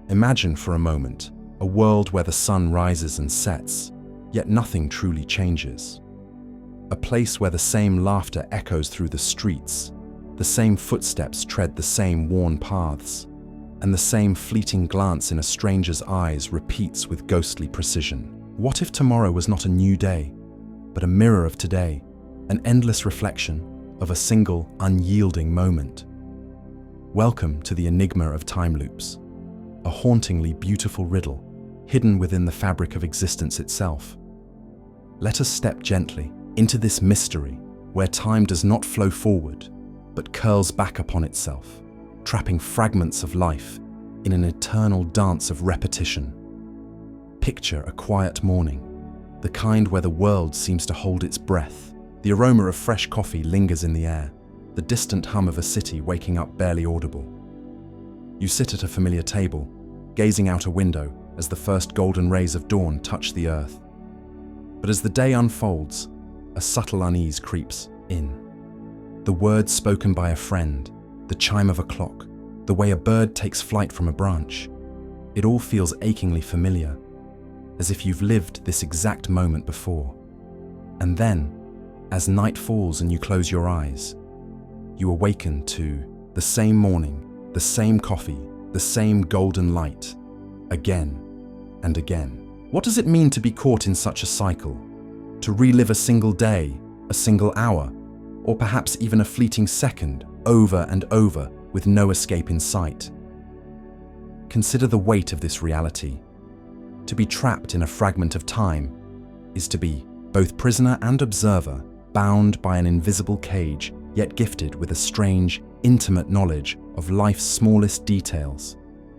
Imagine for a moment a world where the sun rises and sets, yet nothing truly changes. A place where the same laughter echoes through the streets, the same footsteps tread the same worn paths, and the same fleeting glance in a stranger's eyes repeats with ghostly precision. What if tomorrow was not a new day, but a mirror of today, an endless reflection of a single, unyielding moment? Welcome to the enigma of time loops, a hauntingly beautiful riddle hidden within the fabric of existence itself. Let us step gently into this mystery where time does not flow forward, but curls back upon itself, trapping fragments of life in an eternal dance of repetition. Picture a quiet morning, the kind where the world seems to hold its breath. The aroma of fresh coffee lingers in the air, the distant hum of a city waking up barely audible. You sit at a familiar table, gazing out a window as the first golden rays of dawn touch the earth. But as the day unfolds, a subtle unease creeps in. The words spoken by a friend, the chime of a clock, the way a bird takes flight from a branch, it all feels achingly familiar, as if you've lived this exact moment before. And then, as night falls and you close your eyes, you awaken to the same morning, the same coffee, the same golden light, again and again. What does it mean to be caught in such a cycle? To relive a single day, a single hour, or perhaps even a fleeting second over and over with no escape in sight? Consider the weight of this reality. To be trapped in a fragment of time is to be both prisoner and observer, bound by an invisible cage, yet gifted with a strange, intimate knowledge of life's smallest details.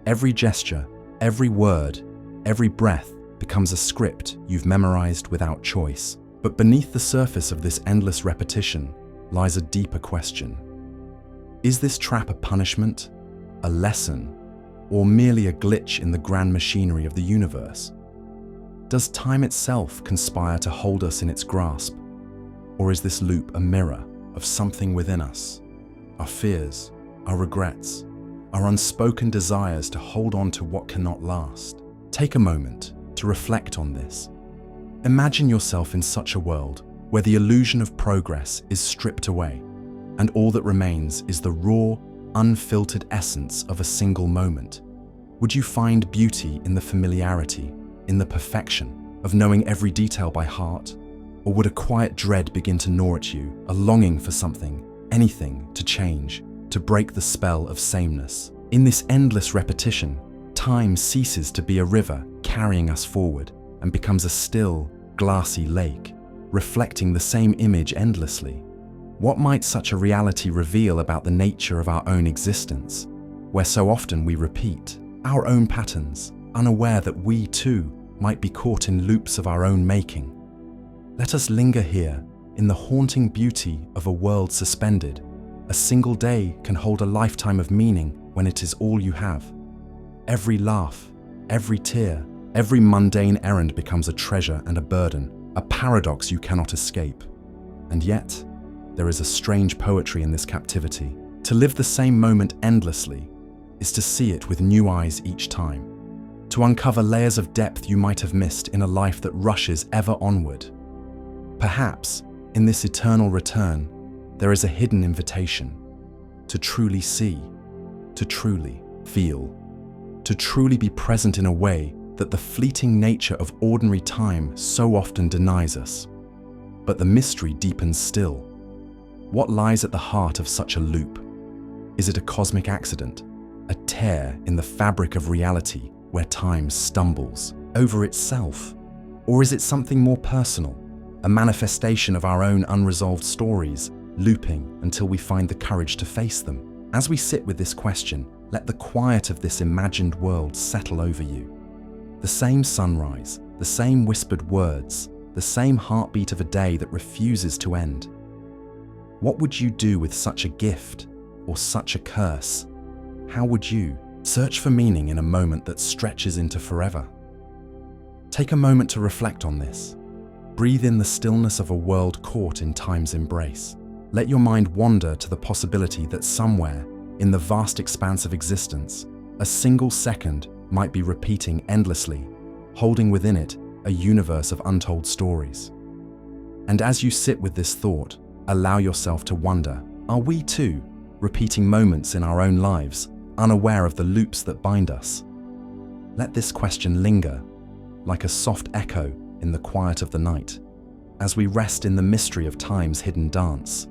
Every gesture, every word, every breath becomes a script you've memorized without choice. But beneath the surface of this endless repetition lies a deeper question. Is this trap a punishment, a lesson, or merely a glitch in the grand machinery of the universe? Does time itself conspire to hold us in its grasp? Or is this loop a mirror of something within us? Our fears, our regrets, our unspoken desires to hold on to what cannot last. Take a moment to reflect on this. Imagine yourself in such a world where the illusion of progress is stripped away, and all that remains is the raw, unfiltered essence of a single moment. Would you find beauty in the familiarity, in the perfection of knowing every detail by heart? Or would a quiet dread begin to gnaw at you, a longing for something, anything, to change, to break the spell of sameness? In this endless repetition, time ceases to be a river carrying us forward and becomes a still, glassy lake, reflecting the same image endlessly. What might such a reality reveal about the nature of our own existence, where so often we repeat our own patterns, unaware that we too might be caught in loops of our own making? Let us linger here in the haunting beauty of a world suspended. A single day can hold a lifetime of meaning when it is all you have. Every laugh, every tear, every mundane errand becomes a treasure and a burden, a paradox you cannot escape. And yet, there is a strange poetry in this captivity. To live the same moment endlessly is to see it with new eyes each time, to uncover layers of depth you might have missed in a life that rushes ever onward. Perhaps, in this eternal return, there is a hidden invitation to truly see, to truly feel, to truly be present in a way that the fleeting nature of ordinary time so often denies us. But the mystery deepens still. What lies at the heart of such a loop? Is it a cosmic accident, a tear in the fabric of reality where time stumbles over itself? Or is it something more personal, a manifestation of our own unresolved stories, looping until we find the courage to face them? As we sit with this question, let the quiet of this imagined world settle over you. The same sunrise, the same whispered words, the same heartbeat of a day that refuses to end. What would you do with such a gift or such a curse? How would you search for meaning in a moment that stretches into forever? Take a moment to reflect on this. Breathe in the stillness of a world caught in time's embrace. Let your mind wander to the possibility that somewhere, in the vast expanse of existence, a single second might be repeating endlessly, holding within it a universe of untold stories. And as you sit with this thought, allow yourself to wonder, are we too repeating moments in our own lives, unaware of the loops that bind us? Let this question linger, like a soft echo in the quiet of the night, as we rest in the mystery of time's hidden dance.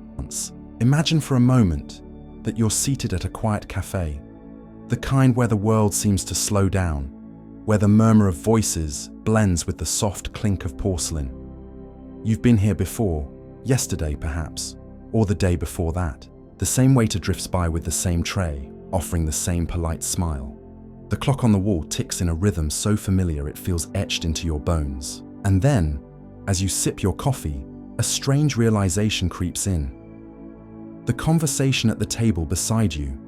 Imagine for a moment that you're seated at a quiet cafe, the kind where the world seems to slow down, where the murmur of voices blends with the soft clink of porcelain. You've been here before, yesterday perhaps, or the day before that. The same waiter drifts by with the same tray, offering the same polite smile. The clock on the wall ticks in a rhythm so familiar it feels etched into your bones. And then, as you sip your coffee, a strange realization creeps in. The conversation at the table beside you,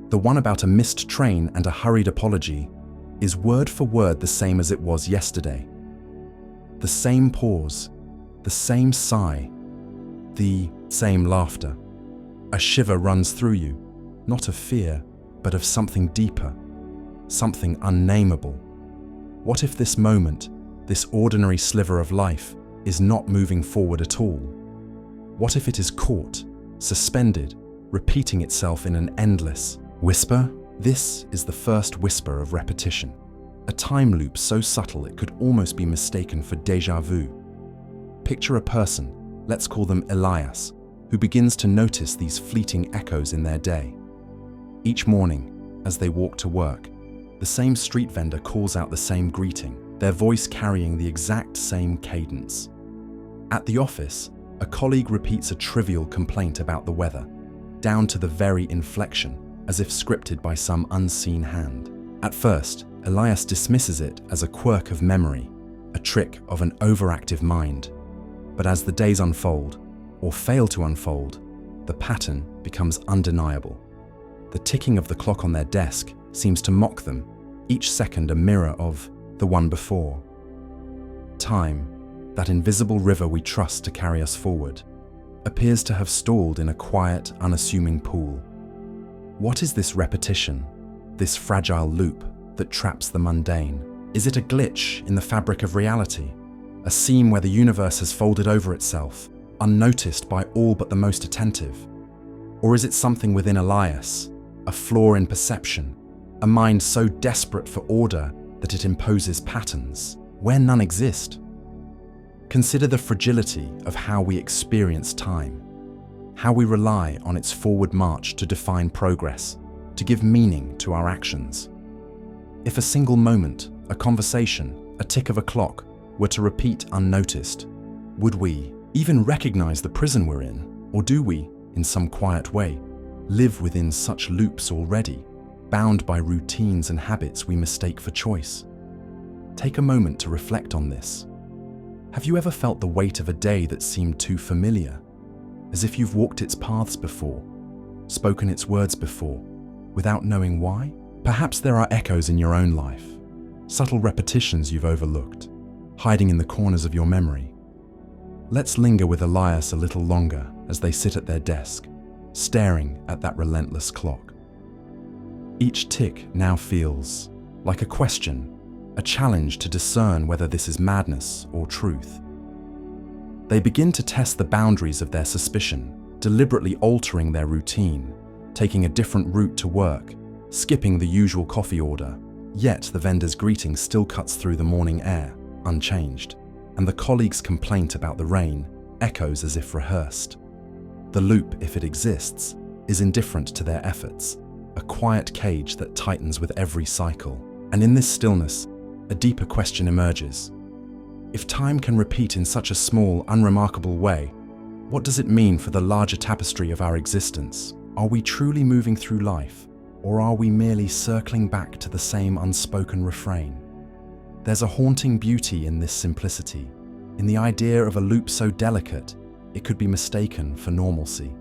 the one about a missed train and a hurried apology, is word for word the same as it was yesterday. The same pause, the same sigh, the same laughter. A shiver runs through you, not of fear, but of something deeper, something unnameable. What if this moment, this ordinary sliver of life, is not moving forward at all? What if it is caught, suspended, repeating itself in an endless whisper? This is the first whisper of repetition, a time loop so subtle it could almost be mistaken for déjà vu. Picture a person, let's call them Elias, who begins to notice these fleeting echoes in their day. Each morning, as they walk to work, the same street vendor calls out the same greeting, their voice carrying the exact same cadence. At the office, a colleague repeats a trivial complaint about the weather, down to the very inflection, as if scripted by some unseen hand. At first, Elias dismisses it as a quirk of memory, a trick of an overactive mind. But as the days unfold, or fail to unfold, the pattern becomes undeniable. The ticking of the clock on their desk seems to mock them, each second a mirror of the one before. Time, that invisible river we trust to carry us forward, appears to have stalled in a quiet, unassuming pool. What is this repetition, this fragile loop that traps the mundane? Is it a glitch in the fabric of reality, a seam where the universe has folded over itself, unnoticed by all but the most attentive? Or is it something within Elias, a flaw in perception, a mind so desperate for order that it imposes patterns where none exist? Consider the fragility of how we experience time, how we rely on its forward march to define progress, to give meaning to our actions. If a single moment, a conversation, a tick of a clock were to repeat unnoticed, would we even recognize the prison we're in, or do we, in some quiet way, live within such loops already, bound by routines and habits we mistake for choice? Take a moment to reflect on this. Have you ever felt the weight of a day that seemed too familiar, as if you've walked its paths before, spoken its words before, without knowing why? Perhaps there are echoes in your own life, subtle repetitions you've overlooked, hiding in the corners of your memory. Let's linger with Elias a little longer as they sit at their desk, staring at that relentless clock. Each tick now feels like a question, a challenge to discern whether this is madness or truth. They begin to test the boundaries of their suspicion, deliberately altering their routine, taking a different route to work, skipping the usual coffee order. Yet the vendor's greeting still cuts through the morning air, unchanged, and the colleague's complaint about the rain echoes as if rehearsed. The loop, if it exists, is indifferent to their efforts, a quiet cage that tightens with every cycle. And in this stillness, a deeper question emerges. If time can repeat in such a small, unremarkable way, what does it mean for the larger tapestry of our existence? Are we truly moving through life, or are we merely circling back to the same unspoken refrain? There's a haunting beauty in this simplicity, in the idea of a loop so delicate it could be mistaken for normalcy.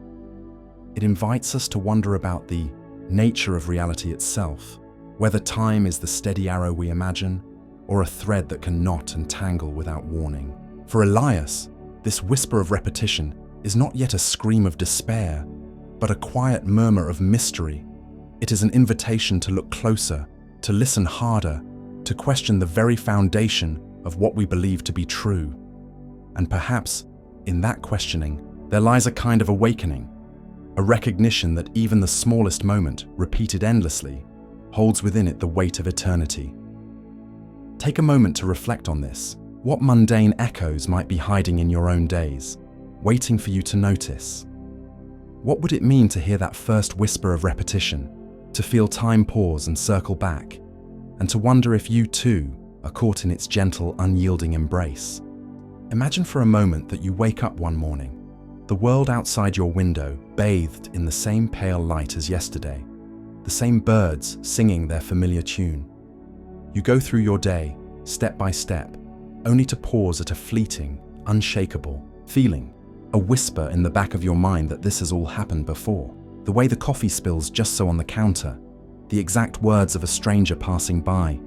It invites us to wonder about the nature of reality itself, whether time is the steady arrow we imagine, or a thread that can knot and tangle without warning. For Elias, this whisper of repetition is not yet a scream of despair, but a quiet murmur of mystery. It is an invitation to look closer, to listen harder, to question the very foundation of what we believe to be true. And perhaps, in that questioning, there lies a kind of awakening, a recognition that even the smallest moment, repeated endlessly, holds within it the weight of eternity. Take a moment to reflect on this. What mundane echoes might be hiding in your own days, waiting for you to notice? What would it mean to hear that first whisper of repetition, to feel time pause and circle back, and to wonder if you too are caught in its gentle, unyielding embrace? Imagine for a moment that you wake up one morning, the world outside your window bathed in the same pale light as yesterday, the same birds singing their familiar tune. You go through your day, step by step, only to pause at a fleeting, unshakable feeling, a whisper in the back of your mind that this has all happened before. The way the coffee spills just so on the counter, the exact words of a stranger passing by,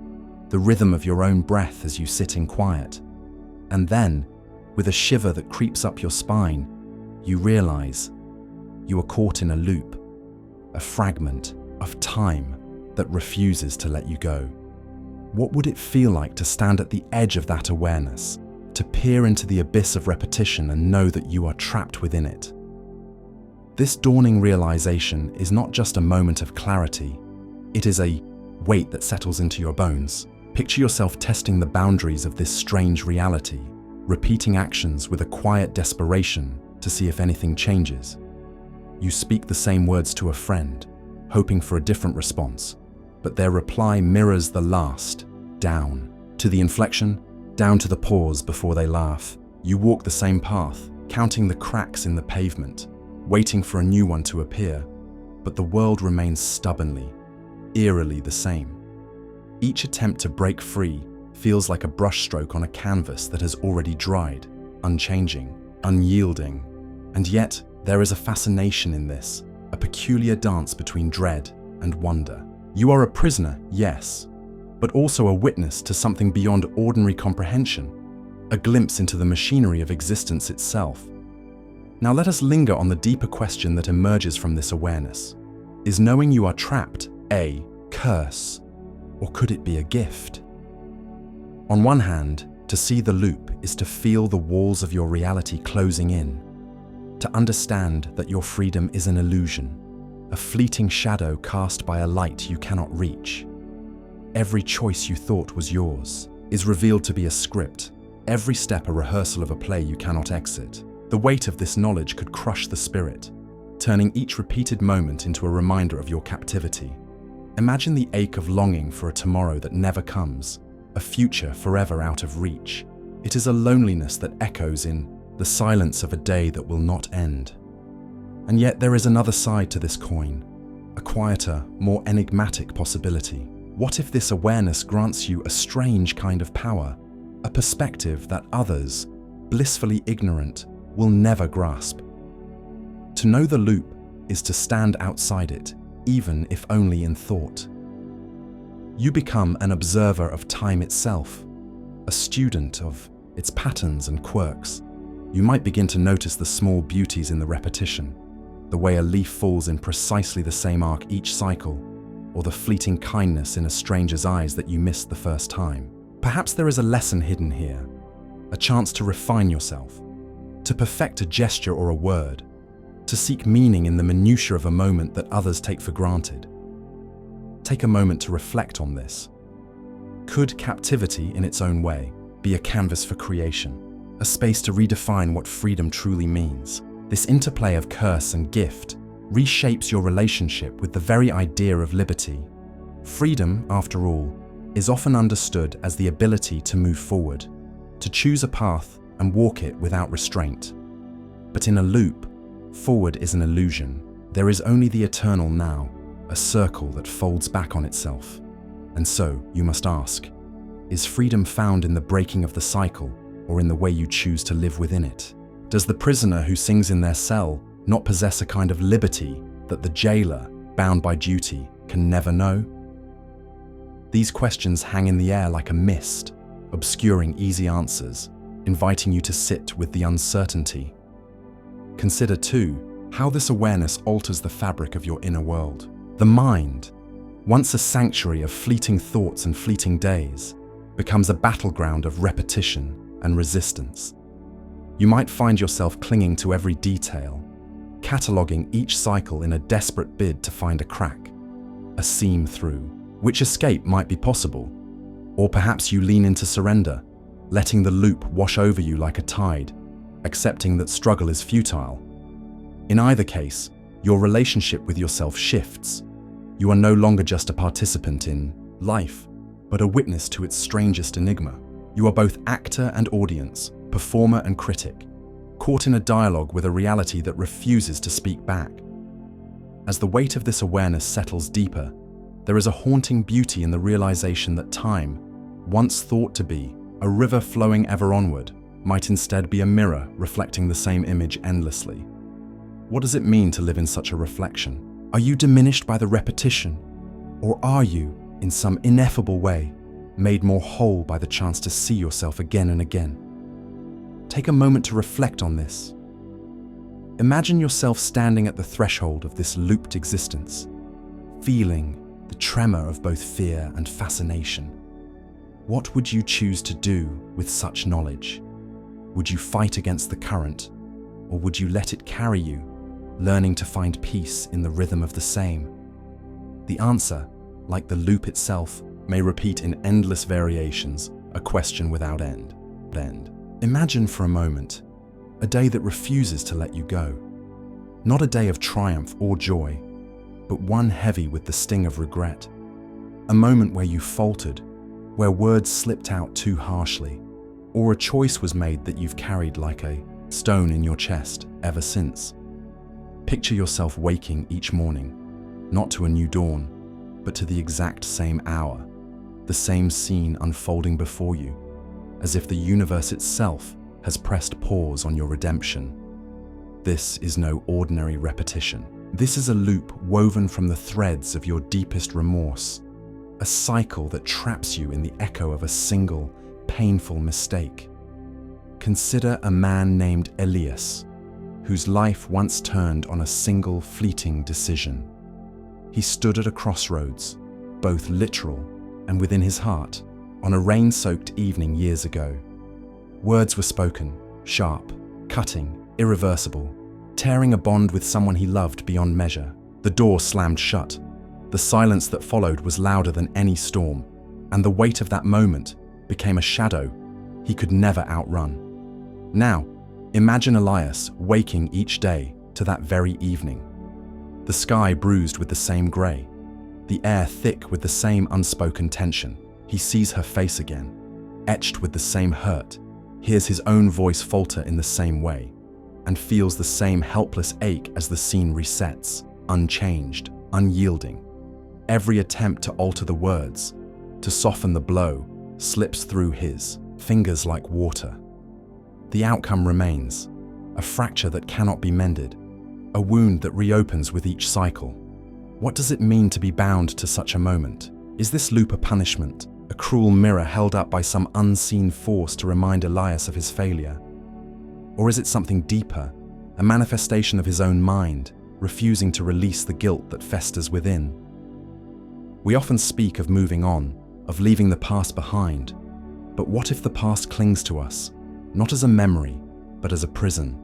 the rhythm of your own breath as you sit in quiet. And then, with a shiver that creeps up your spine, you realize you are caught in a loop, a fragment of time that refuses to let you go. What would it feel like to stand at the edge of that awareness, to peer into the abyss of repetition and know that you are trapped within it? This dawning realization is not just a moment of clarity, it is a weight that settles into your bones. Picture yourself testing the boundaries of this strange reality, repeating actions with a quiet desperation to see if anything changes. You speak the same words to a friend, hoping for a different response, but their reply mirrors the last, down to the inflection, down to the pause before they laugh. You walk the same path, counting the cracks in the pavement, waiting for a new one to appear, but the world remains stubbornly, eerily the same. Each attempt to break free feels like a brushstroke on a canvas that has already dried, unchanging, unyielding. And yet, there is a fascination in this, a peculiar dance between dread and wonder. You are a prisoner, yes, but also a witness to something beyond ordinary comprehension, a glimpse into the machinery of existence itself. Now let us linger on the deeper question that emerges from this awareness. Is knowing you are trapped a curse, or could it be a gift? On one hand, to see the loop is to feel the walls of your reality closing in, to understand that your freedom is an illusion, a fleeting shadow cast by a light you cannot reach. Every choice you thought was yours is revealed to be a script, every step a rehearsal of a play you cannot exit. The weight of this knowledge could crush the spirit, turning each repeated moment into a reminder of your captivity. Imagine the ache of longing for a tomorrow that never comes, a future forever out of reach. It is a loneliness that echoes in the silence of a day that will not end. And yet there is another side to this coin, a quieter, more enigmatic possibility. What if this awareness grants you a strange kind of power, a perspective that others, blissfully ignorant, will never grasp? To know the loop is to stand outside it, even if only in thought. You become an observer of time itself, a student of its patterns and quirks. You might begin to notice the small beauties in the repetition, the way a leaf falls in precisely the same arc each cycle, or the fleeting kindness in a stranger's eyes that you missed the first time. Perhaps there is a lesson hidden here, a chance to refine yourself, to perfect a gesture or a word, to seek meaning in the minutiae of a moment that others take for granted. Take a moment to reflect on this. Could captivity, in its own way, be a canvas for creation, a space to redefine what freedom truly means? This interplay of curse and gift reshapes your relationship with the very idea of liberty. Freedom, after all, is often understood as the ability to move forward, to choose a path and walk it without restraint. But in a loop, forward is an illusion. There is only the eternal now, a circle that folds back on itself. And so, you must ask, is freedom found in the breaking of the cycle, or in the way you choose to live within it? Does the prisoner who sings in their cell not possess a kind of liberty that the jailer, bound by duty, can never know? These questions hang in the air like a mist, obscuring easy answers, inviting you to sit with the uncertainty. Consider, too, how this awareness alters the fabric of your inner world. The mind, once a sanctuary of fleeting thoughts and fleeting days, becomes a battleground of repetition and resistance. You might find yourself clinging to every detail, cataloguing each cycle in a desperate bid to find a crack, a seam through which escape might be possible. Or perhaps you lean into surrender, letting the loop wash over you like a tide, accepting that struggle is futile. In either case, your relationship with yourself shifts. You are no longer just a participant in life, but a witness to its strangest enigma. You are both actor and audience, performer and critic, caught in a dialogue with a reality that refuses to speak back. As the weight of this awareness settles deeper, there is a haunting beauty in the realization that time, once thought to be a river flowing ever onward, might instead be a mirror reflecting the same image endlessly. What does it mean to live in such a reflection? Are you diminished by the repetition? Or are you, in some ineffable way, made more whole by the chance to see yourself again and again? Take a moment to reflect on this. Imagine yourself standing at the threshold of this looped existence, feeling the tremor of both fear and fascination. What would you choose to do with such knowledge? Would you fight against the current, or would you let it carry you, learning to find peace in the rhythm of the same? The answer, like the loop itself, may repeat in endless variations, a question without end. Imagine for a moment a day that refuses to let you go. Not a day of triumph or joy, but one heavy with the sting of regret. A moment where you faltered, where words slipped out too harshly, or a choice was made that you've carried like a stone in your chest ever since. Picture yourself waking each morning, not to a new dawn, but to the exact same hour, the same scene unfolding before you, as if the universe itself has pressed pause on your redemption. This is no ordinary repetition. This is a loop woven from the threads of your deepest remorse, a cycle that traps you in the echo of a single, painful mistake. Consider a man named Elias, whose life once turned on a single fleeting decision. He stood at a crossroads, both literal and within his heart, on a rain-soaked evening years ago. Words were spoken, sharp, cutting, irreversible, tearing a bond with someone he loved beyond measure. The door slammed shut. The silence that followed was louder than any storm, and the weight of that moment became a shadow he could never outrun. Now, imagine Elias waking each day to that very evening. The sky bruised with the same grey, the air thick with the same unspoken tension. He sees her face again, etched with the same hurt, hears his own voice falter in the same way, and feels the same helpless ache as the scene resets, unchanged, unyielding. Every attempt to alter the words, to soften the blow, slips through his fingers like water. The outcome remains, a fracture that cannot be mended, a wound that reopens with each cycle. What does it mean to be bound to such a moment? Is this loop a punishment, a cruel mirror held up by some unseen force to remind Elias of his failure? Or is it something deeper, a manifestation of his own mind, refusing to release the guilt that festers within? We often speak of moving on, of leaving the past behind, but what if the past clings to us, not as a memory, but as a prison?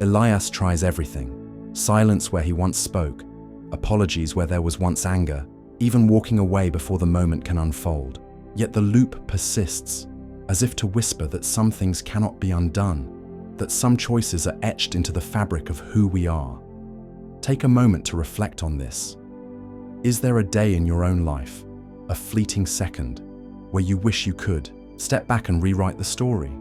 Elias tries everything: silence where he once spoke, apologies where there was once anger, even walking away before the moment can unfold. Yet the loop persists, as if to whisper that some things cannot be undone, that some choices are etched into the fabric of who we are. Take a moment to reflect on this. Is there a day in your own life, a fleeting second, where you wish you could step back and rewrite the story?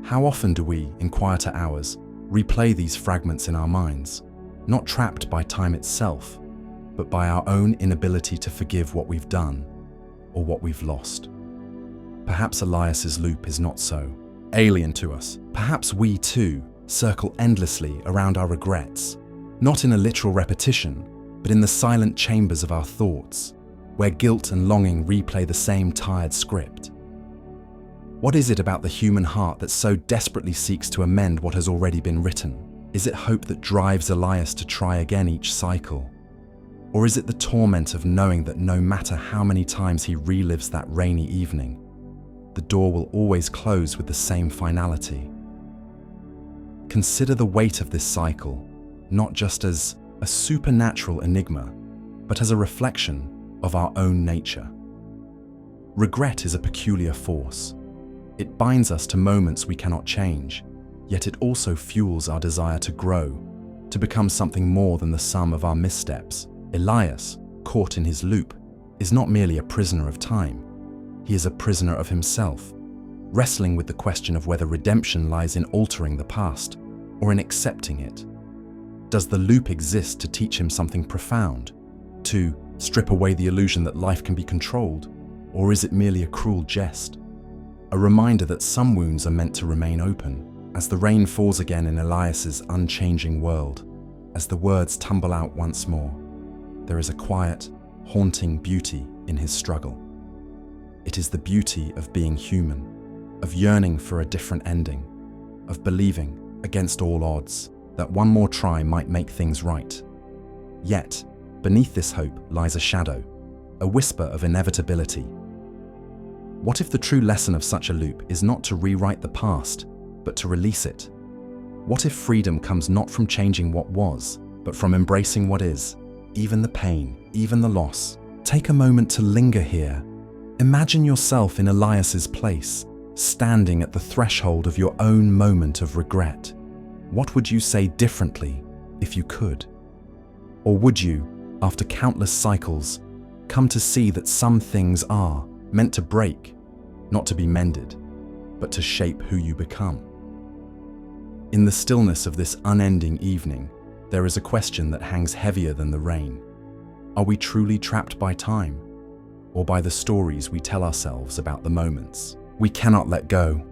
How often do we, in quieter hours, replay these fragments in our minds, not trapped by time itself, but by our own inability to forgive what we've done or what we've lost? Perhaps Elias's loop is not so alien to us. Perhaps we too circle endlessly around our regrets, not in a literal repetition, but in the silent chambers of our thoughts, where guilt and longing replay the same tired script. What is it about the human heart that so desperately seeks to amend what has already been written? Is it hope that drives Elias to try again each cycle? Or is it the torment of knowing that no matter how many times he relives that rainy evening, the door will always close with the same finality? Consider the weight of this cycle, not just as a supernatural enigma, but as a reflection of our own nature. Regret is a peculiar force. It binds us to moments we cannot change, yet it also fuels our desire to grow, to become something more than the sum of our missteps. Elias, caught in his loop, is not merely a prisoner of time. He is a prisoner of himself, wrestling with the question of whether redemption lies in altering the past or in accepting it. Does the loop exist to teach him something profound, to strip away the illusion that life can be controlled, or is it merely a cruel jest? A reminder that some wounds are meant to remain open. As the rain falls again in Elias's unchanging world, as the words tumble out once more, there is a quiet, haunting beauty in his struggle. It is the beauty of being human, of yearning for a different ending, of believing, against all odds, that one more try might make things right. Yet, beneath this hope lies a shadow, a whisper of inevitability. What if the true lesson of such a loop is not to rewrite the past, but to release it? What if freedom comes not from changing what was, but from embracing what is, even the pain, even the loss? Take a moment to linger here. Imagine yourself in Elias's place, standing at the threshold of your own moment of regret. What would you say differently if you could? Or would you, after countless cycles, come to see that some things are meant to break, not to be mended, but to shape who you become? In the stillness of this unending evening, there is a question that hangs heavier than the rain. Are we truly trapped by time, or by the stories we tell ourselves about the moments we cannot let go?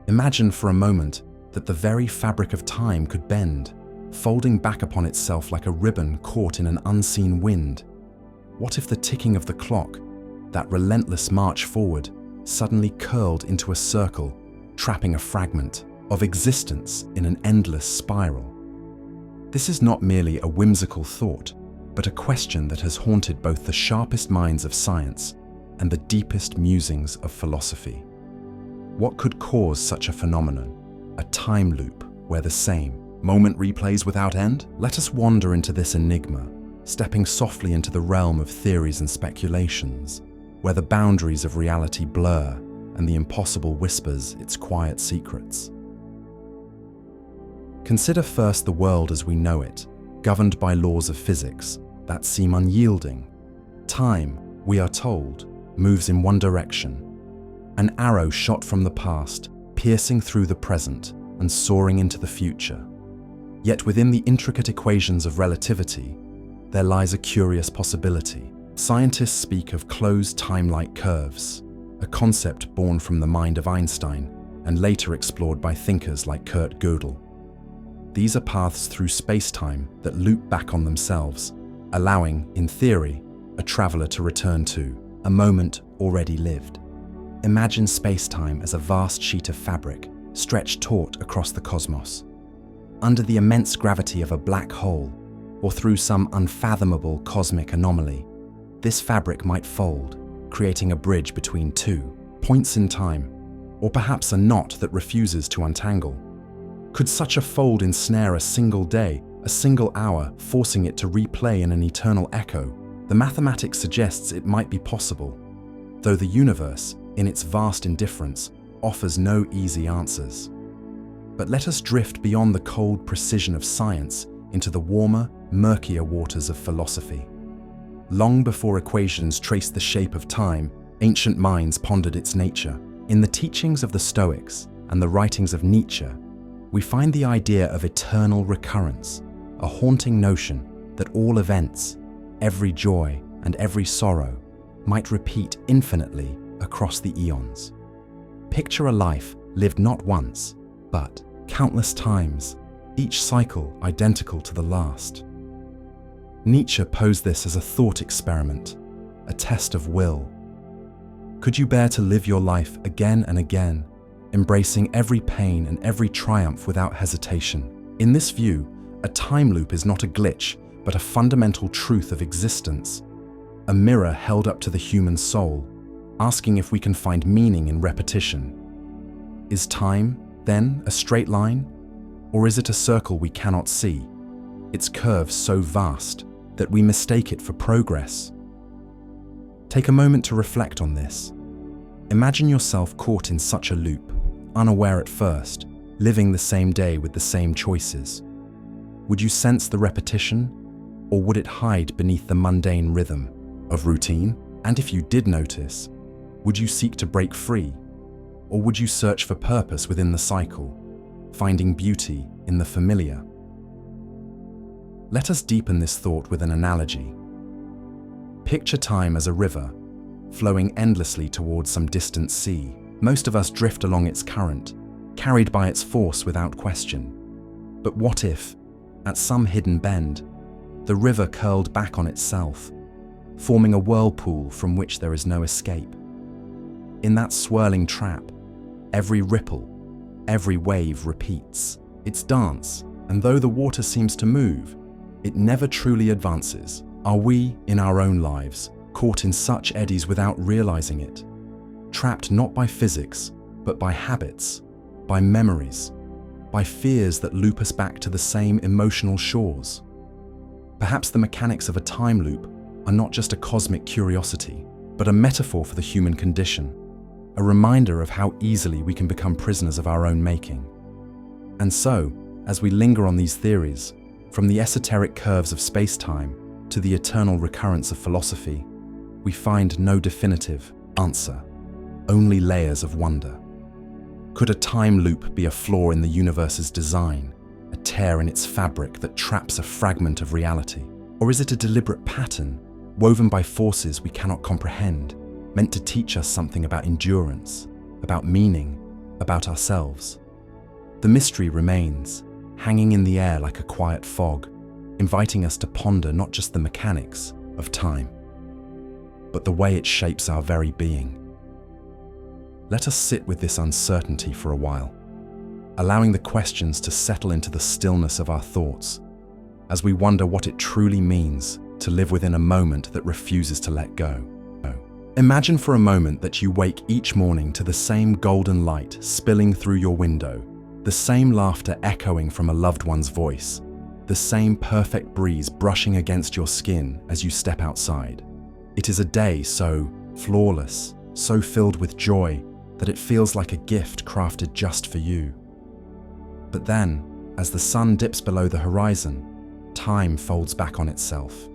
Imagine for a moment that the very fabric of time could bend, folding back upon itself like a ribbon caught in an unseen wind. What if the ticking of the clock, that relentless march forward, suddenly curled into a circle, trapping a fragment of existence in an endless spiral? This is not merely a whimsical thought, but a question that has haunted both the sharpest minds of science and the deepest musings of philosophy. What could cause such a phenomenon? A time loop where the same moment replays without end? Let us wander into this enigma, stepping softly into the realm of theories and speculations, where the boundaries of reality blur and the impossible whispers its quiet secrets. Consider first the world as we know it, governed by laws of physics that seem unyielding. Time, we are told, moves in one direction, an arrow shot from the past, piercing through the present and soaring into the future. Yet within the intricate equations of relativity, there lies a curious possibility. Scientists speak of closed time-like curves, a concept born from the mind of Einstein and later explored by thinkers like Kurt Gödel. These are paths through space-time that loop back on themselves, allowing, in theory, a traveler to return to a moment already lived. Imagine space-time as a vast sheet of fabric stretched taut across the cosmos. Under the immense gravity of a black hole, or through some unfathomable cosmic anomaly, this fabric might fold, creating a bridge between two points in time, or perhaps a knot that refuses to untangle. Could such a fold ensnare a single day, a single hour, forcing it to replay in an eternal echo? The mathematics suggests it might be possible, though the universe, in its vast indifference, offers no easy answers. But let us drift beyond the cold precision of science into the warmer, murkier waters of philosophy. Long before equations traced the shape of time, ancient minds pondered its nature. In the teachings of the Stoics and the writings of Nietzsche, we find the idea of eternal recurrence, a haunting notion that all events, every joy and every sorrow, might repeat infinitely across the eons. Picture a life lived not once, but countless times, each cycle identical to the last. Nietzsche posed this as a thought experiment, a test of will. Could you bear to live your life again and again, embracing every pain and every triumph without hesitation? In this view, a time loop is not a glitch, but a fundamental truth of existence, a mirror held up to the human soul, asking if we can find meaning in repetition. Is time, then, a straight line? Or is it a circle we cannot see, its curves so vast that we mistake it for progress? Take a moment to reflect on this. Imagine yourself caught in such a loop, unaware at first, living the same day with the same choices. Would you sense the repetition, or would it hide beneath the mundane rhythm of routine? And if you did notice, would you seek to break free, or would you search for purpose within the cycle, finding beauty in the familiar? Let us deepen this thought with an analogy. Picture time as a river, flowing endlessly towards some distant sea. Most of us drift along its current, carried by its force without question. But what if, at some hidden bend, the river curled back on itself, forming a whirlpool from which there is no escape? In that swirling trap, every ripple, every wave repeats its dance, and though the water seems to move, it never truly advances. Are we, in our own lives, caught in such eddies without realizing it? Trapped not by physics, but by habits, by memories, by fears that loop us back to the same emotional shores? Perhaps the mechanics of a time loop are not just a cosmic curiosity, but a metaphor for the human condition, a reminder of how easily we can become prisoners of our own making. And so, as we linger on these theories, from the esoteric curves of space-time to the eternal recurrence of philosophy, we find no definitive answer, only layers of wonder. Could a time loop be a flaw in the universe's design, a tear in its fabric that traps a fragment of reality? Or is it a deliberate pattern, woven by forces we cannot comprehend, meant to teach us something about endurance, about meaning, about ourselves? The mystery remains, hanging in the air like a quiet fog, inviting us to ponder not just the mechanics of time, but the way it shapes our very being. Let us sit with this uncertainty for a while, allowing the questions to settle into the stillness of our thoughts, as we wonder what it truly means to live within a moment that refuses to let go. Imagine for a moment that you wake each morning to the same golden light spilling through your window, the same laughter echoing from a loved one's voice, the same perfect breeze brushing against your skin as you step outside. It is a day so flawless, so filled with joy, that it feels like a gift crafted just for you. But then, as the sun dips below the horizon, time folds back on itself.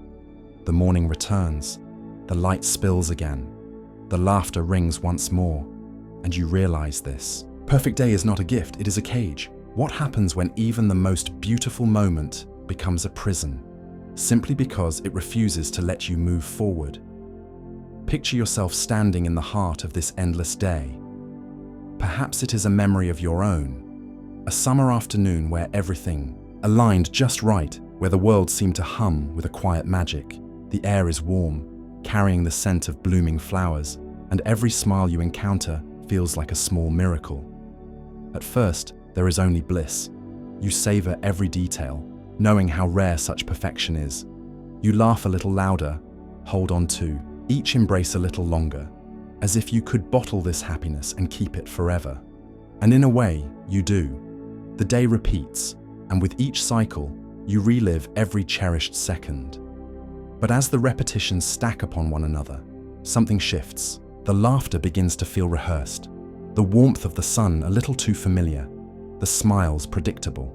The morning returns, the light spills again, the laughter rings once more, and you realize this. Perfect day is not a gift, it is a cage. What happens when even the most beautiful moment becomes a prison, simply because it refuses to let you move forward? Picture yourself standing in the heart of this endless day. Perhaps it is a memory of your own, a summer afternoon where everything aligned just right, where the world seemed to hum with a quiet magic. The air is warm, carrying the scent of blooming flowers, and every smile you encounter feels like a small miracle. At first, there is only bliss. You savor every detail, knowing how rare such perfection is. You laugh a little louder, hold on to, each embrace a little longer, as if you could bottle this happiness and keep it forever. And in a way, you do. The day repeats, and with each cycle, you relive every cherished second. But as the repetitions stack upon one another, something shifts. The laughter begins to feel rehearsed, the warmth of the sun a little too familiar, the smiles predictable.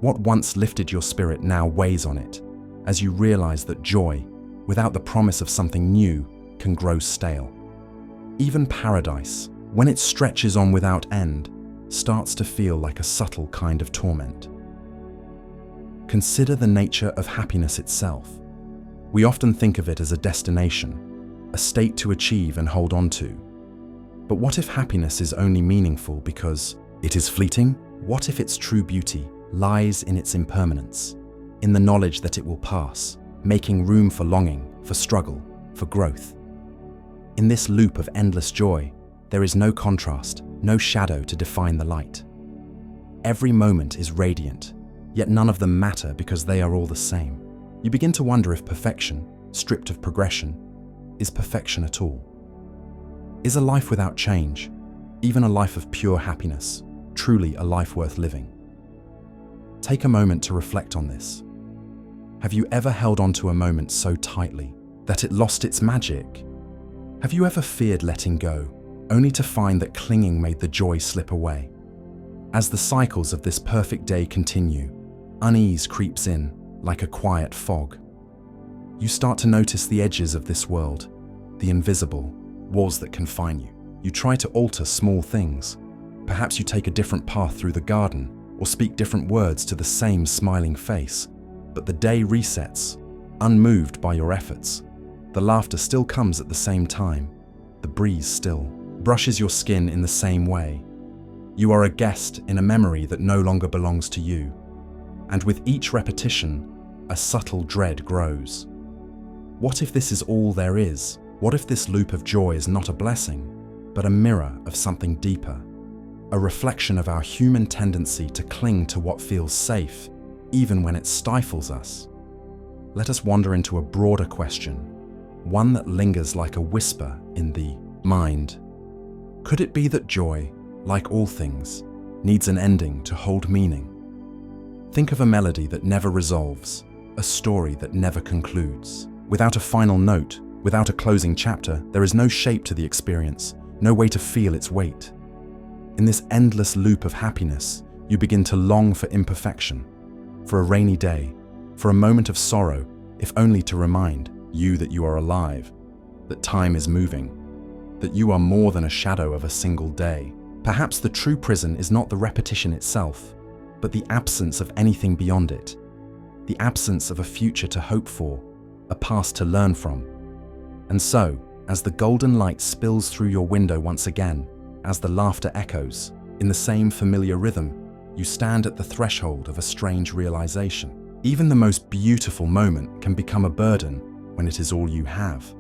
What once lifted your spirit now weighs on it, as you realize that joy, without the promise of something new, can grow stale. Even paradise, when it stretches on without end, starts to feel like a subtle kind of torment. Consider the nature of happiness itself. We often think of it as a destination, a state to achieve and hold on to. But what if happiness is only meaningful because it is fleeting? What if its true beauty lies in its impermanence, in the knowledge that it will pass, making room for longing, for struggle, for growth? In this loop of endless joy, there is no contrast, no shadow to define the light. Every moment is radiant, yet none of them matter because they are all the same. You begin to wonder if perfection, stripped of progression, is perfection at all. Is a life without change, even a life of pure happiness, truly a life worth living? Take a moment to reflect on this. Have you ever held on to a moment so tightly that it lost its magic? Have you ever feared letting go, only to find that clinging made the joy slip away? As the cycles of this perfect day continue, unease creeps in like a quiet fog. You start to notice the edges of this world, the invisible walls that confine you. You try to alter small things. Perhaps you take a different path through the garden or speak different words to the same smiling face. But the day resets, unmoved by your efforts. The laughter still comes at the same time. The breeze still brushes your skin in the same way. You are a guest in a memory that no longer belongs to you. And with each repetition, a subtle dread grows. What if this is all there is? What if this loop of joy is not a blessing, but a mirror of something deeper? A reflection of our human tendency to cling to what feels safe, even when it stifles us. Let us wander into a broader question, one that lingers like a whisper in the mind. Could it be that joy, like all things, needs an ending to hold meaning? Think of a melody that never resolves, a story that never concludes. Without a final note, without a closing chapter, there is no shape to the experience, no way to feel its weight. In this endless loop of happiness, you begin to long for imperfection, for a rainy day, for a moment of sorrow, if only to remind you that you are alive, that time is moving, that you are more than a shadow of a single day. Perhaps the true prison is not the repetition itself, but the absence of anything beyond it, the absence of a future to hope for, a past to learn from. And so, as the golden light spills through your window once again, as the laughter echoes, in the same familiar rhythm, you stand at the threshold of a strange realization. Even the most beautiful moment can become a burden when it is all you have.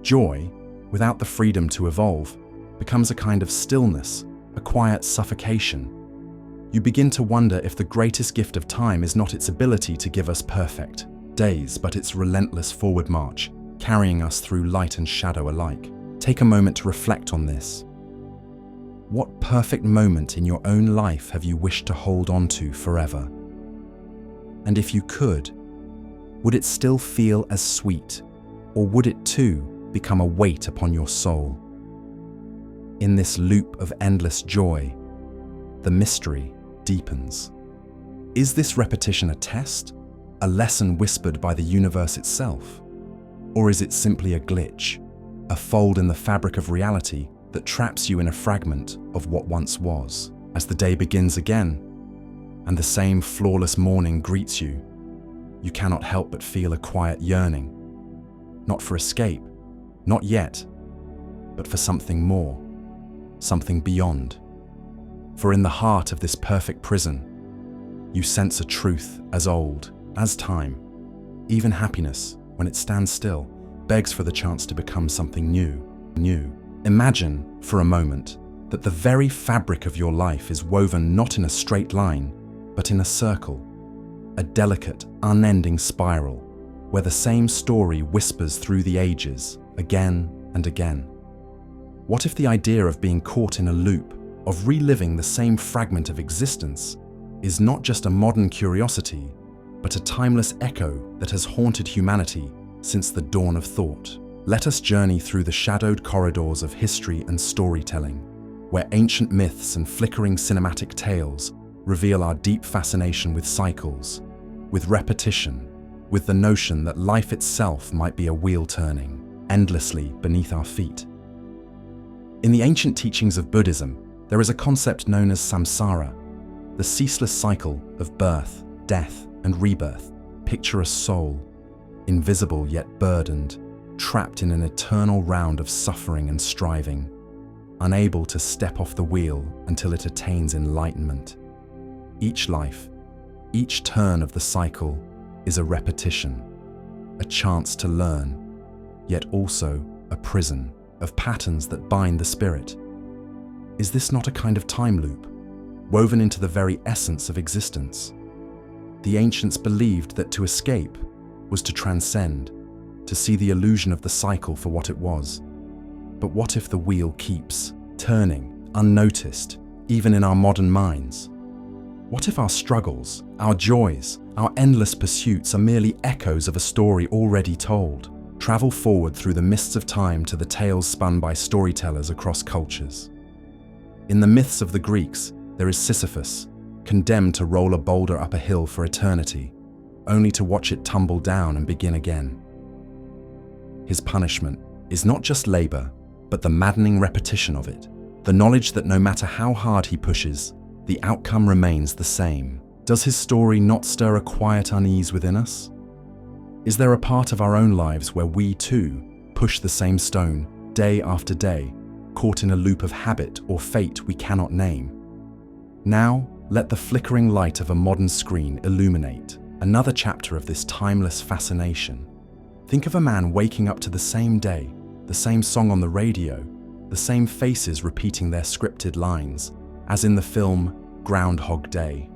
Joy, without the freedom to evolve, becomes a kind of stillness, a quiet suffocation. You begin to wonder if the greatest gift of time is not its ability to give us perfect days, but its relentless forward march, carrying us through light and shadow alike. Take a moment to reflect on this. What perfect moment in your own life have you wished to hold on to forever? And if you could, would it still feel as sweet, or would it too become a weight upon your soul? In this loop of endless joy, the mystery deepens. Is this repetition a test, a lesson whispered by the universe itself? Or is it simply a glitch, a fold in the fabric of reality that traps you in a fragment of what once was? As the day begins again, and the same flawless morning greets you, you cannot help but feel a quiet yearning, not for escape, not yet, but for something more, something beyond. For in the heart of this perfect prison, you sense a truth as old as time. Even happiness, when it stands still, begs for the chance to become something new. Imagine, for a moment, that the very fabric of your life is woven not in a straight line, but in a circle, a delicate, unending spiral, where the same story whispers through the ages, again and again. What if the idea of being caught in a loop, of reliving the same fragment of existence, is not just a modern curiosity, but a timeless echo that has haunted humanity since the dawn of thought? Let us journey through the shadowed corridors of history and storytelling, where ancient myths and flickering cinematic tales reveal our deep fascination with cycles, with repetition, with the notion that life itself might be a wheel turning endlessly beneath our feet. In the ancient teachings of Buddhism, there is a concept known as samsara, the ceaseless cycle of birth, death, and rebirth. Picture a soul, invisible yet burdened, trapped in an eternal round of suffering and striving, unable to step off the wheel until it attains enlightenment. Each life, each turn of the cycle is a repetition, a chance to learn, yet also a prison of patterns that bind the spirit. Is this not a kind of time loop, woven into the very essence of existence? The ancients believed that to escape, was to transcend, to see the illusion of the cycle for what it was. But what if the wheel keeps turning, unnoticed, even in our modern minds? What if our struggles, our joys, our endless pursuits are merely echoes of a story already told? Travel forward through the mists of time to the tales spun by storytellers across cultures. In the myths of the Greeks, there is Sisyphus, condemned to roll a boulder up a hill for eternity, only to watch it tumble down and begin again. His punishment is not just labor, but the maddening repetition of it, the knowledge that no matter how hard he pushes, the outcome remains the same. Does his story not stir a quiet unease within us? Is there a part of our own lives where we too push the same stone day after day, caught in a loop of habit or fate we cannot name? Now, let the flickering light of a modern screen illuminate another chapter of this timeless fascination. Think of a man waking up to the same day, the same song on the radio, the same faces repeating their scripted lines, as in the film Groundhog Day.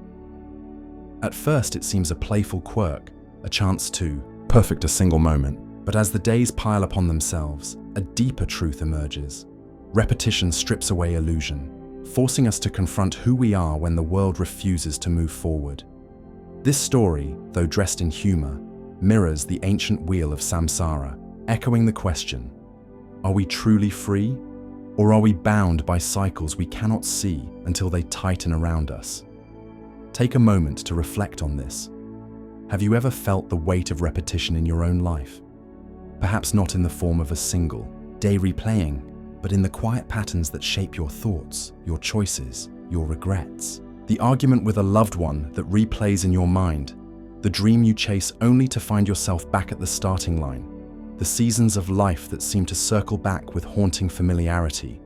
At first it seems a playful quirk, a chance to perfect a single moment, but as the days pile upon themselves, a deeper truth emerges. Repetition strips away illusion, forcing us to confront who we are when the world refuses to move forward. This story, though dressed in humor, mirrors the ancient wheel of samsara, echoing the question, are we truly free? Or are we bound by cycles we cannot see until they tighten around us? Take a moment to reflect on this. Have you ever felt the weight of repetition in your own life? Perhaps not in the form of a single day replaying, but in the quiet patterns that shape your thoughts, your choices, your regrets. The argument with a loved one that replays in your mind, the dream you chase only to find yourself back at the starting line, the seasons of life that seem to circle back with haunting familiarity.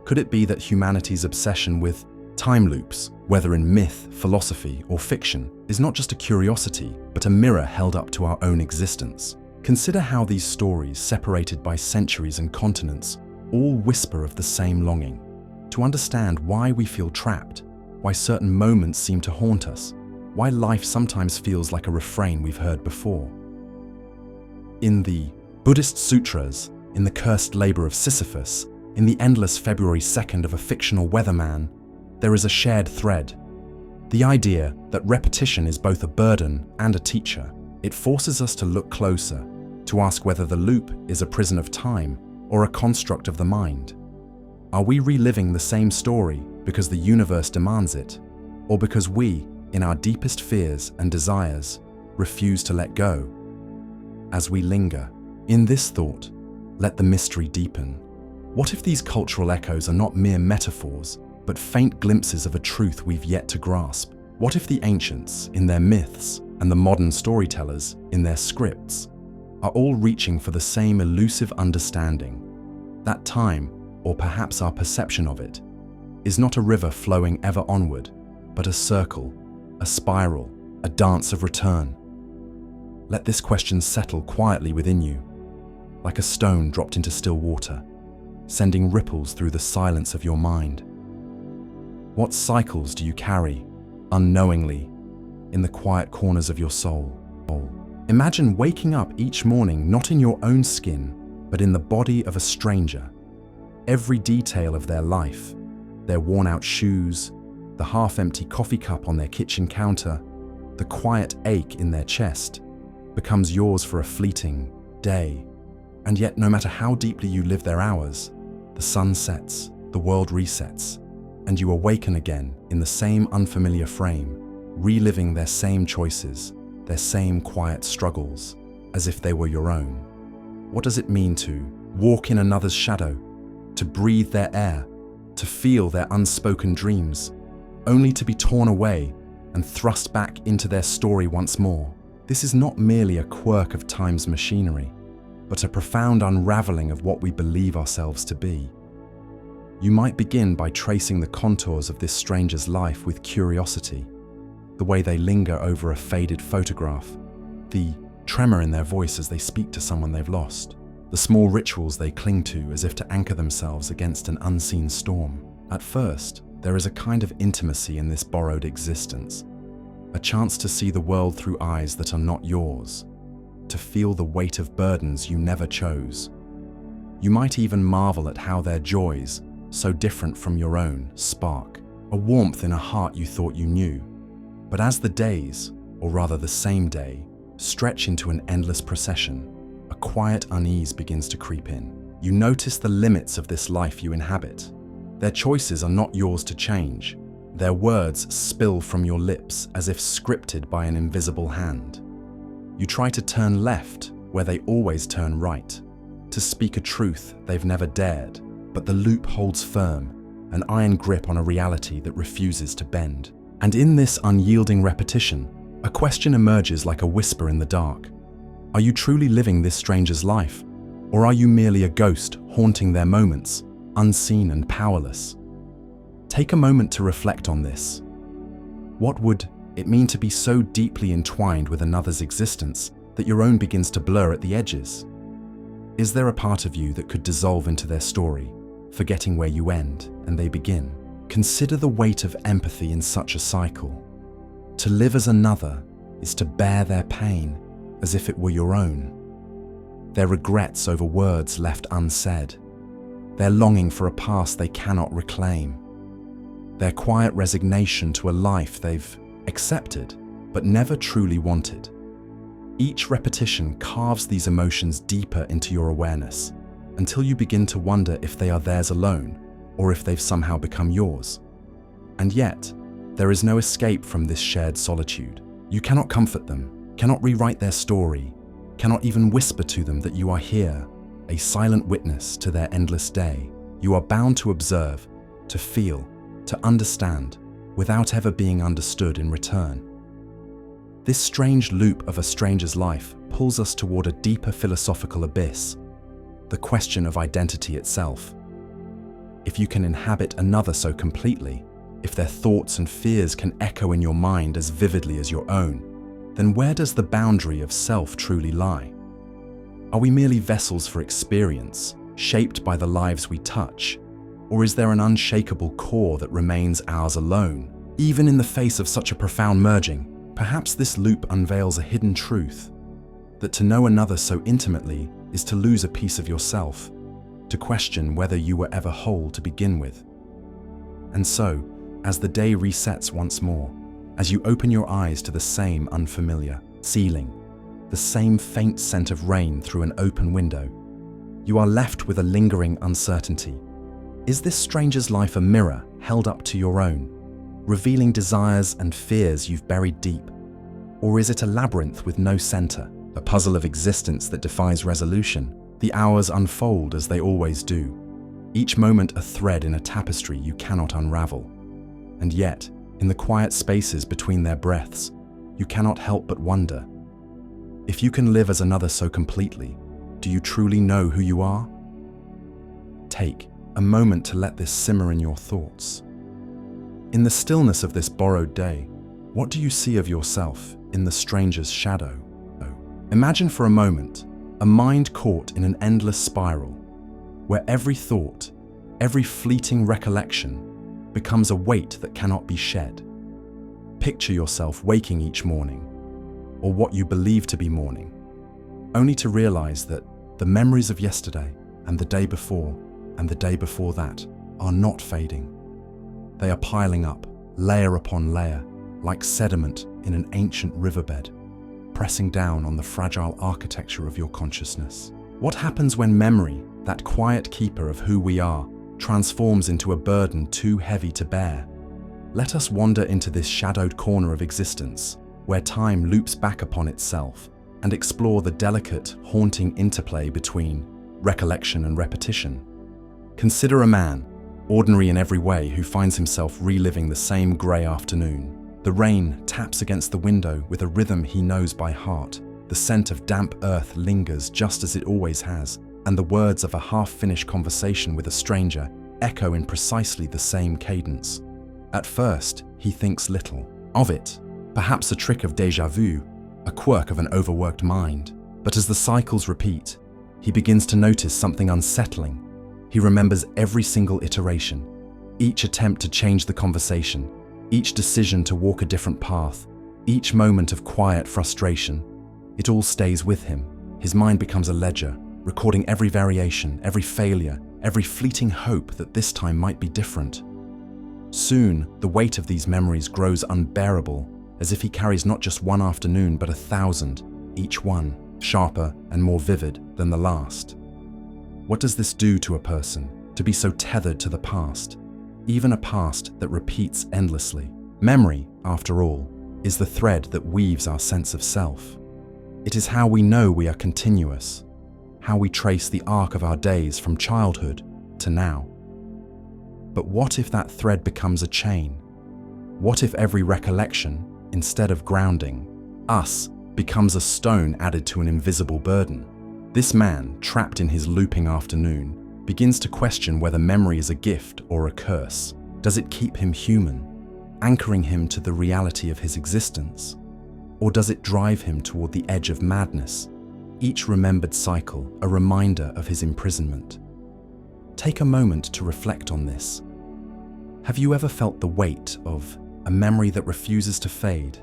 Could it be that humanity's obsession with time loops, whether in myth, philosophy, or fiction, is not just a curiosity, but a mirror held up to our own existence? Consider how these stories, separated by centuries and continents, all whisper of the same longing. To understand why we feel trapped, why certain moments seem to haunt us, why life sometimes feels like a refrain we've heard before. In the Buddhist sutras, in the cursed labor of Sisyphus, in the endless February 2nd of a fictional weatherman, there is a shared thread. The idea that repetition is both a burden and a teacher. It forces us to look closer, to ask whether the loop is a prison of time or a construct of the mind. Are we reliving the same story because the universe demands it, or because we, in our deepest fears and desires, refuse to let go? As we linger in this thought, let the mystery deepen. What if these cultural echoes are not mere metaphors, but faint glimpses of a truth we've yet to grasp? What if the ancients, in their myths, and the modern storytellers, in their scripts, are all reaching for the same elusive understanding? That time, or perhaps our perception of it, is not a river flowing ever onward, but a circle, a spiral, a dance of return. Let this question settle quietly within you, like a stone dropped into still water, sending ripples through the silence of your mind. What cycles do you carry, unknowingly, in the quiet corners of your soul? Imagine waking up each morning not in your own skin, but in the body of a stranger. Every detail of their life, their worn-out shoes, the half-empty coffee cup on their kitchen counter, the quiet ache in their chest, becomes yours for a fleeting day. And yet, no matter how deeply you live their hours, the sun sets, the world resets, and you awaken again in the same unfamiliar frame, reliving their same choices, their same quiet struggles, as if they were your own. What does it mean to walk in another's shadow, to breathe their air, to feel their unspoken dreams, only to be torn away and thrust back into their story once more? This is not merely a quirk of time's machinery, but a profound unraveling of what we believe ourselves to be. You might begin by tracing the contours of this stranger's life with curiosity, the way they linger over a faded photograph, the tremor in their voice as they speak to someone they've lost, the small rituals they cling to as if to anchor themselves against an unseen storm. At first, there is a kind of intimacy in this borrowed existence, a chance to see the world through eyes that are not yours. to feel the weight of burdens you never chose. You might even marvel at how their joys, so different from your own, spark a warmth in a heart you thought you knew. But as the days, or rather the same day, stretch into an endless procession, a quiet unease begins to creep in. You notice the limits of this life you inhabit. Their choices are not yours to change. Their words spill from your lips as if scripted by an invisible hand. You try to turn left where they always turn right, to speak a truth they've never dared, but the loop holds firm, an iron grip on a reality that refuses to bend. And in this unyielding repetition, a question emerges like a whisper in the dark. Are you truly living this stranger's life? Or are you merely a ghost haunting their moments, unseen and powerless? Take a moment to reflect on this. What would it mean to be so deeply entwined with another's existence that your own begins to blur at the edges? Is there a part of you that could dissolve into their story, forgetting where you end and they begin? Consider the weight of empathy in such a cycle. To live as another is to bear their pain as if it were your own. Their regrets over words left unsaid. Their longing for a past they cannot reclaim. Their quiet resignation to a life they've accepted but never truly wanted. Each repetition carves these emotions deeper into your awareness until you begin to wonder if they are theirs alone or if they've somehow become yours. And yet, there is no escape from this shared solitude. You cannot comfort them, cannot rewrite their story, cannot even whisper to them that you are here, a silent witness to their endless day. You are bound to observe, to feel, to understand, without ever being understood in return. This strange loop of a stranger's life pulls us toward a deeper philosophical abyss, the question of identity itself. If you can inhabit another so completely, if their thoughts and fears can echo in your mind as vividly as your own, then where does the boundary of self truly lie? Are we merely vessels for experience, shaped by the lives we touch? Or is there an unshakable core that remains ours alone? Even in the face of such a profound merging, perhaps this loop unveils a hidden truth, that to know another so intimately is to lose a piece of yourself, to question whether you were ever whole to begin with. And so, as the day resets once more, as you open your eyes to the same unfamiliar ceiling, the same faint scent of rain through an open window, you are left with a lingering uncertainty. Is this stranger's life a mirror held up to your own, revealing desires and fears you've buried deep? Or is it a labyrinth with no center, a puzzle of existence that defies resolution? The hours unfold as they always do, each moment a thread in a tapestry you cannot unravel. And yet, in the quiet spaces between their breaths, you cannot help but wonder, if you can live as another so completely, do you truly know who you are? Take a moment to let this simmer in your thoughts. In the stillness of this borrowed day, what do you see of yourself in the stranger's shadow? Imagine for a moment a mind caught in an endless spiral, where every thought, every fleeting recollection becomes a weight that cannot be shed. Picture yourself waking each morning, or what you believe to be morning, only to realize that the memories of yesterday and the day before and the day before that are not fading. They are piling up, layer upon layer, like sediment in an ancient riverbed, pressing down on the fragile architecture of your consciousness. What happens when memory, that quiet keeper of who we are, transforms into a burden too heavy to bear? Let us wander into this shadowed corner of existence, where time loops back upon itself, and explore the delicate, haunting interplay between recollection and repetition. Consider a man, ordinary in every way, who finds himself reliving the same grey afternoon. The rain taps against the window with a rhythm he knows by heart. The scent of damp earth lingers just as it always has, and the words of a half-finished conversation with a stranger echo in precisely the same cadence. At first, he thinks little of it, perhaps a trick of déjà vu, a quirk of an overworked mind. But as the cycles repeat, he begins to notice something unsettling. He remembers every single iteration, each attempt to change the conversation, each decision to walk a different path, each moment of quiet frustration. It all stays with him. His mind becomes a ledger, recording every variation, every failure, every fleeting hope that this time might be different. Soon, the weight of these memories grows unbearable, as if he carries not just one afternoon but 1,000, each one sharper and more vivid than the last. What does this do to a person, to be so tethered to the past, even a past that repeats endlessly? Memory, after all, is the thread that weaves our sense of self. It is how we know we are continuous, how we trace the arc of our days from childhood to now. But what if that thread becomes a chain? What if every recollection, instead of grounding us, becomes a stone added to an invisible burden? This man, trapped in his looping afternoon, begins to question whether memory is a gift or a curse. Does it keep him human, anchoring him to the reality of his existence? Or does it drive him toward the edge of madness, each remembered cycle a reminder of his imprisonment? Take a moment to reflect on this. Have you ever felt the weight of a memory that refuses to fade,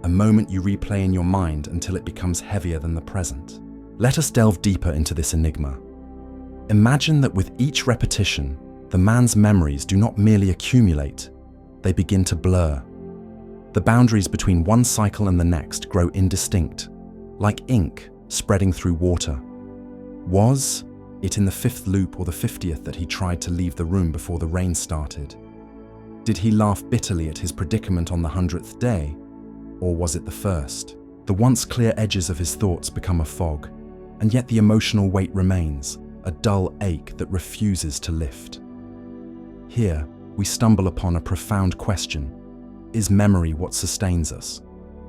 a moment you replay in your mind until it becomes heavier than the present? Let us delve deeper into this enigma. Imagine that with each repetition, the man's memories do not merely accumulate, they begin to blur. The boundaries between one cycle and the next grow indistinct, like ink spreading through water. Was it in the 5th loop or the 50th that he tried to leave the room before the rain started? Did he laugh bitterly at his predicament on the 100th day? Or was it the first? The once clear edges of his thoughts become a fog, and yet the emotional weight remains, a dull ache that refuses to lift. Here, we stumble upon a profound question. Is memory what sustains us?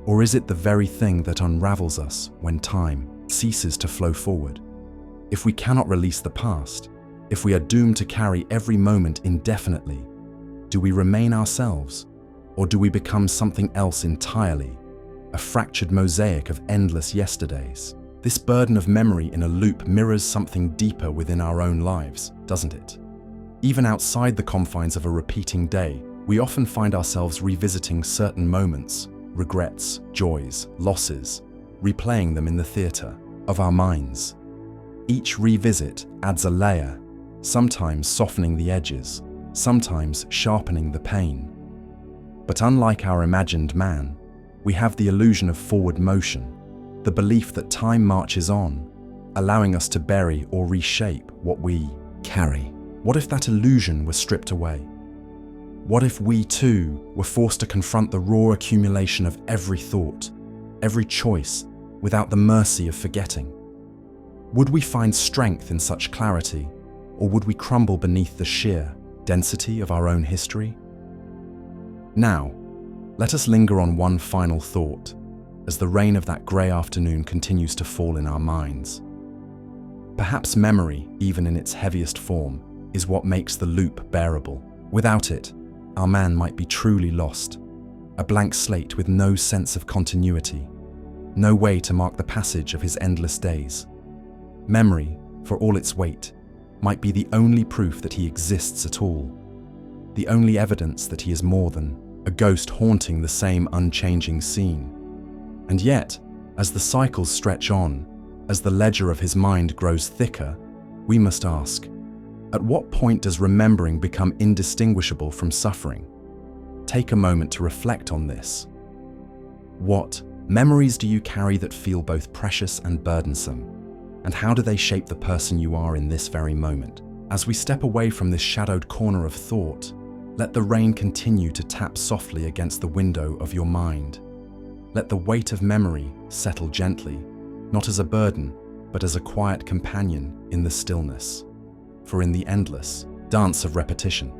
Or is it the very thing that unravels us when time ceases to flow forward? If we cannot release the past, if we are doomed to carry every moment indefinitely, do we remain ourselves, or do we become something else entirely, a fractured mosaic of endless yesterdays? This burden of memory in a loop mirrors something deeper within our own lives, doesn't it? Even outside the confines of a repeating day, we often find ourselves revisiting certain moments, regrets, joys, losses, replaying them in the theatre of our minds. Each revisit adds a layer, sometimes softening the edges, sometimes sharpening the pain. But unlike our imagined man, we have the illusion of forward motion, the belief that time marches on, allowing us to bury or reshape what we carry. What if that illusion were stripped away? What if we too were forced to confront the raw accumulation of every thought, every choice, without the mercy of forgetting? Would we find strength in such clarity, or would we crumble beneath the sheer density of our own history? Now, let us linger on one final thought, as the rain of that grey afternoon continues to fall in our minds. Perhaps memory, even in its heaviest form, is what makes the loop bearable. Without it, our man might be truly lost, a blank slate with no sense of continuity, no way to mark the passage of his endless days. Memory, for all its weight, might be the only proof that he exists at all, the only evidence that he is more than a ghost haunting the same unchanging scene. And yet, as the cycles stretch on, as the ledger of his mind grows thicker, we must ask, at what point does remembering become indistinguishable from suffering? Take a moment to reflect on this. What memories do you carry that feel both precious and burdensome? And how do they shape the person you are in this very moment? As we step away from this shadowed corner of thought, let the rain continue to tap softly against the window of your mind. Let the weight of memory settle gently, not as a burden, but as a quiet companion in the stillness. For in the endless dance of repetition,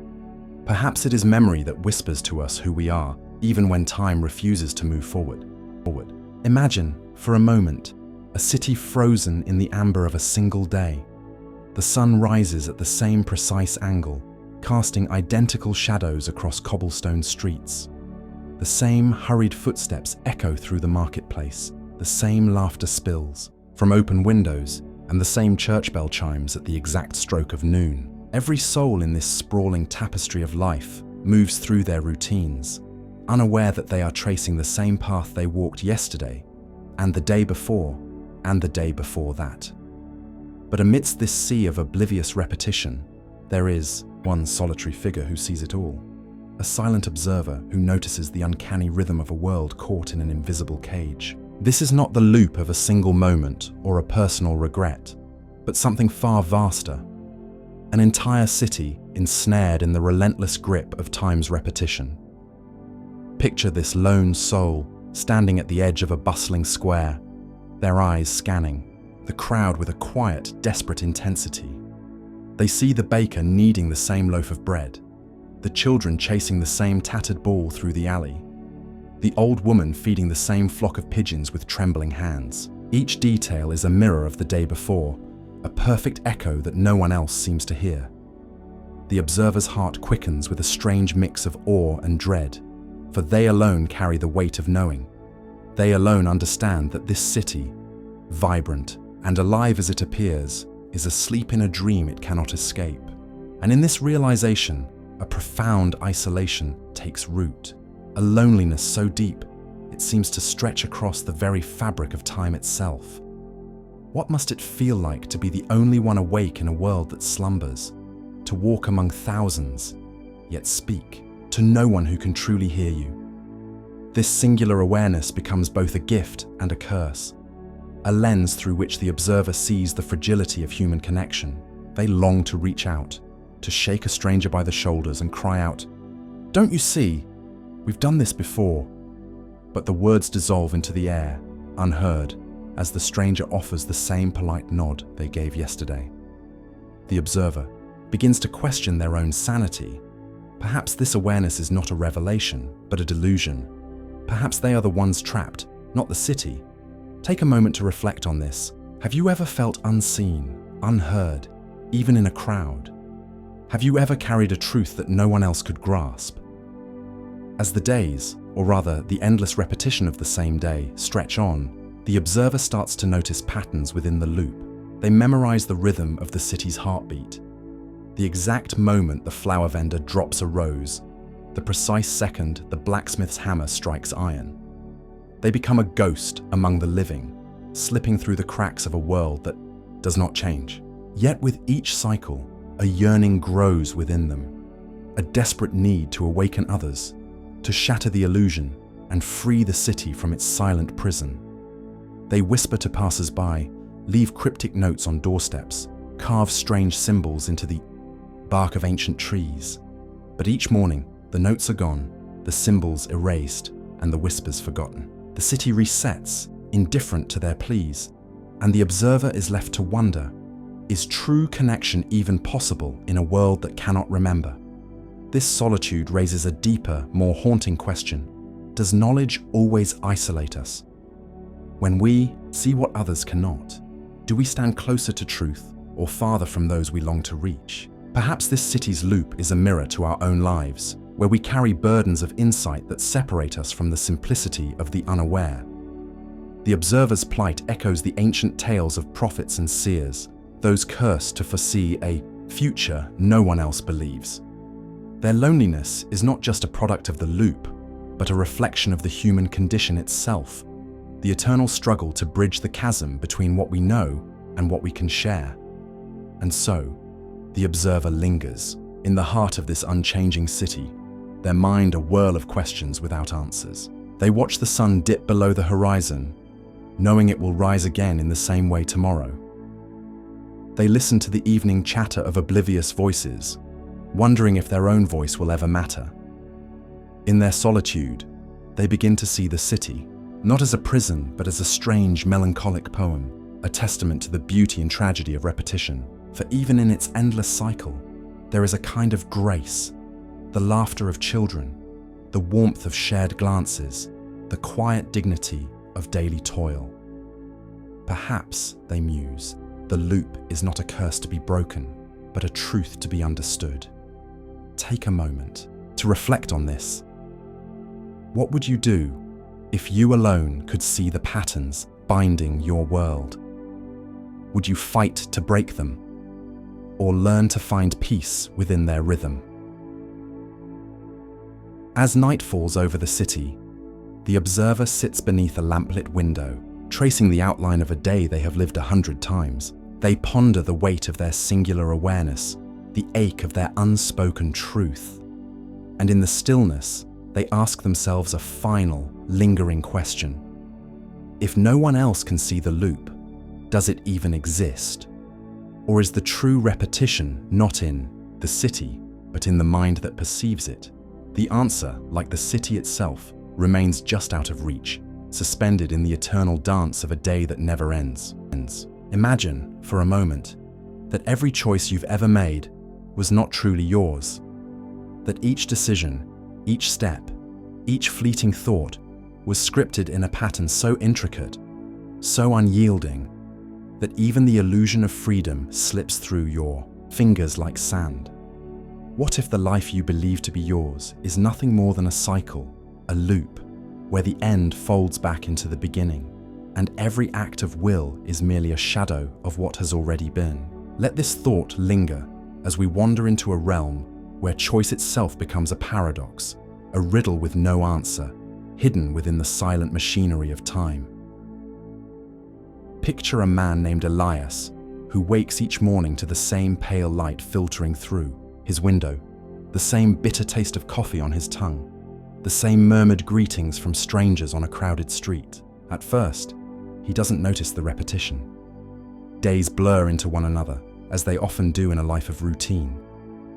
perhaps it is memory that whispers to us who we are, even when time refuses to move forward. Imagine, for a moment, a city frozen in the amber of a single day. The sun rises at the same precise angle, casting identical shadows across cobblestone streets. The same hurried footsteps echo through the marketplace, the same laughter spills from open windows, and the same church bell chimes at the exact stroke of noon. Every soul in this sprawling tapestry of life moves through their routines, unaware that they are tracing the same path they walked yesterday, and the day before, and the day before that. But amidst this sea of oblivious repetition, there is one solitary figure who sees it all, a silent observer who notices the uncanny rhythm of a world caught in an invisible cage. This is not the loop of a single moment or a personal regret, but something far vaster, an entire city ensnared in the relentless grip of time's repetition. Picture this lone soul standing at the edge of a bustling square, their eyes scanning, the crowd with a quiet, desperate intensity. They see the baker kneading the same loaf of bread, the children chasing the same tattered ball through the alley, the old woman feeding the same flock of pigeons with trembling hands. Each detail is a mirror of the day before, a perfect echo that no one else seems to hear. The observer's heart quickens with a strange mix of awe and dread, for they alone carry the weight of knowing. They alone understand that this city, vibrant and alive as it appears, is asleep in a dream it cannot escape. And in this realization, a profound isolation takes root, a loneliness so deep it seems to stretch across the very fabric of time itself. What must it feel like to be the only one awake in a world that slumbers, to walk among thousands, yet speak to no one who can truly hear you? This singular awareness becomes both a gift and a curse, a lens through which the observer sees the fragility of human connection. They long to reach out, to shake a stranger by the shoulders and cry out, "Don't you see? We've done this before." But the words dissolve into the air, unheard, as the stranger offers the same polite nod they gave yesterday. The observer begins to question their own sanity. Perhaps this awareness is not a revelation, but a delusion. Perhaps they are the ones trapped, not the city. Take a moment to reflect on this. Have you ever felt unseen, unheard, even in a crowd? Have you ever carried a truth that no one else could grasp? As the days, or rather the endless repetition of the same day, stretch on, the observer starts to notice patterns within the loop. They memorize the rhythm of the city's heartbeat. The exact moment the flower vendor drops a rose, the precise second the blacksmith's hammer strikes iron. They become a ghost among the living, slipping through the cracks of a world that does not change. Yet with each cycle, a yearning grows within them, a desperate need to awaken others, to shatter the illusion and free the city from its silent prison. They whisper to passers-by, leave cryptic notes on doorsteps, carve strange symbols into the bark of ancient trees. But each morning, the notes are gone, the symbols erased, and the whispers forgotten. The city resets, indifferent to their pleas, and the observer is left to wonder, is true connection even possible in a world that cannot remember? This solitude raises a deeper, more haunting question. Does knowledge always isolate us? When we see what others cannot, do we stand closer to truth or farther from those we long to reach? Perhaps this city's loop is a mirror to our own lives, where we carry burdens of insight that separate us from the simplicity of the unaware. The observer's plight echoes the ancient tales of prophets and seers, those cursed to foresee a future no one else believes. Their loneliness is not just a product of the loop, but a reflection of the human condition itself, the eternal struggle to bridge the chasm between what we know and what we can share. And so, the observer lingers in the heart of this unchanging city, their mind a whirl of questions without answers. They watch the sun dip below the horizon, knowing it will rise again in the same way tomorrow. They listen to the evening chatter of oblivious voices, wondering if their own voice will ever matter. In their solitude, they begin to see the city, not as a prison, but as a strange, melancholic poem, a testament to the beauty and tragedy of repetition. For even in its endless cycle, there is a kind of grace, the laughter of children, the warmth of shared glances, the quiet dignity of daily toil. Perhaps, they muse, the loop is not a curse to be broken, but a truth to be understood. Take a moment to reflect on this. What would you do if you alone could see the patterns binding your world? Would you fight to break them, or learn to find peace within their rhythm? As night falls over the city, the observer sits beneath a lamplit window, tracing the outline of a day they have lived 100 times. They ponder the weight of their singular awareness, the ache of their unspoken truth. And in the stillness, they ask themselves a final, lingering question. If no one else can see the loop, does it even exist? Or is the true repetition not in the city, but in the mind that perceives it? The answer, like the city itself, remains just out of reach, suspended in the eternal dance of a day that never ends. Imagine, for a moment, that every choice you've ever made was not truly yours, that each decision, each step, each fleeting thought was scripted in a pattern so intricate, so unyielding, that even the illusion of freedom slips through your fingers like sand. What if the life you believe to be yours is nothing more than a cycle, a loop, where the end folds back into the beginning, and every act of will is merely a shadow of what has already been? Let this thought linger as we wander into a realm where choice itself becomes a paradox, a riddle with no answer, hidden within the silent machinery of time. Picture a man named Elias, who wakes each morning to the same pale light filtering through his window, the same bitter taste of coffee on his tongue, the same murmured greetings from strangers on a crowded street. At first, he doesn't notice the repetition. Days blur into one another, as they often do in a life of routine.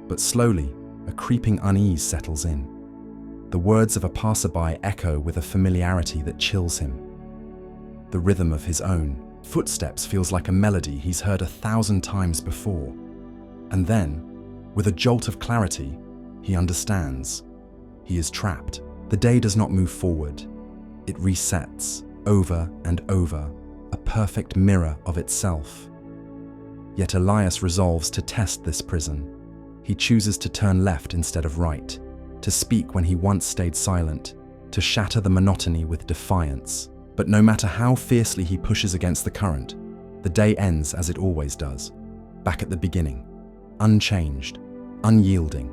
But slowly, a creeping unease settles in. The words of a passerby echo with a familiarity that chills him. The rhythm of his own footsteps feels like a melody he's heard 1,000 times before. And then, with a jolt of clarity, he understands. He is trapped. The day does not move forward. It resets, over and over, a perfect mirror of itself. Yet Elias resolves to test this prison. He chooses to turn left instead of right, to speak when he once stayed silent, to shatter the monotony with defiance. But no matter how fiercely he pushes against the current, the day ends as it always does, back at the beginning, unchanged, unyielding.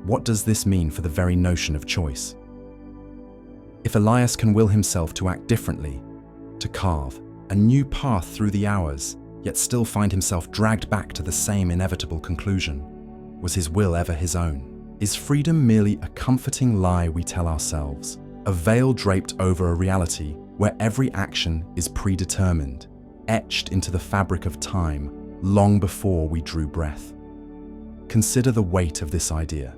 What does this mean for the very notion of choice? If Elias can will himself to act differently, to carve a new path through the hours, yet still find himself dragged back to the same inevitable conclusion, was his will ever his own? Is freedom merely a comforting lie we tell ourselves, a veil draped over a reality where every action is predetermined, etched into the fabric of time long before we drew breath? Consider the weight of this idea.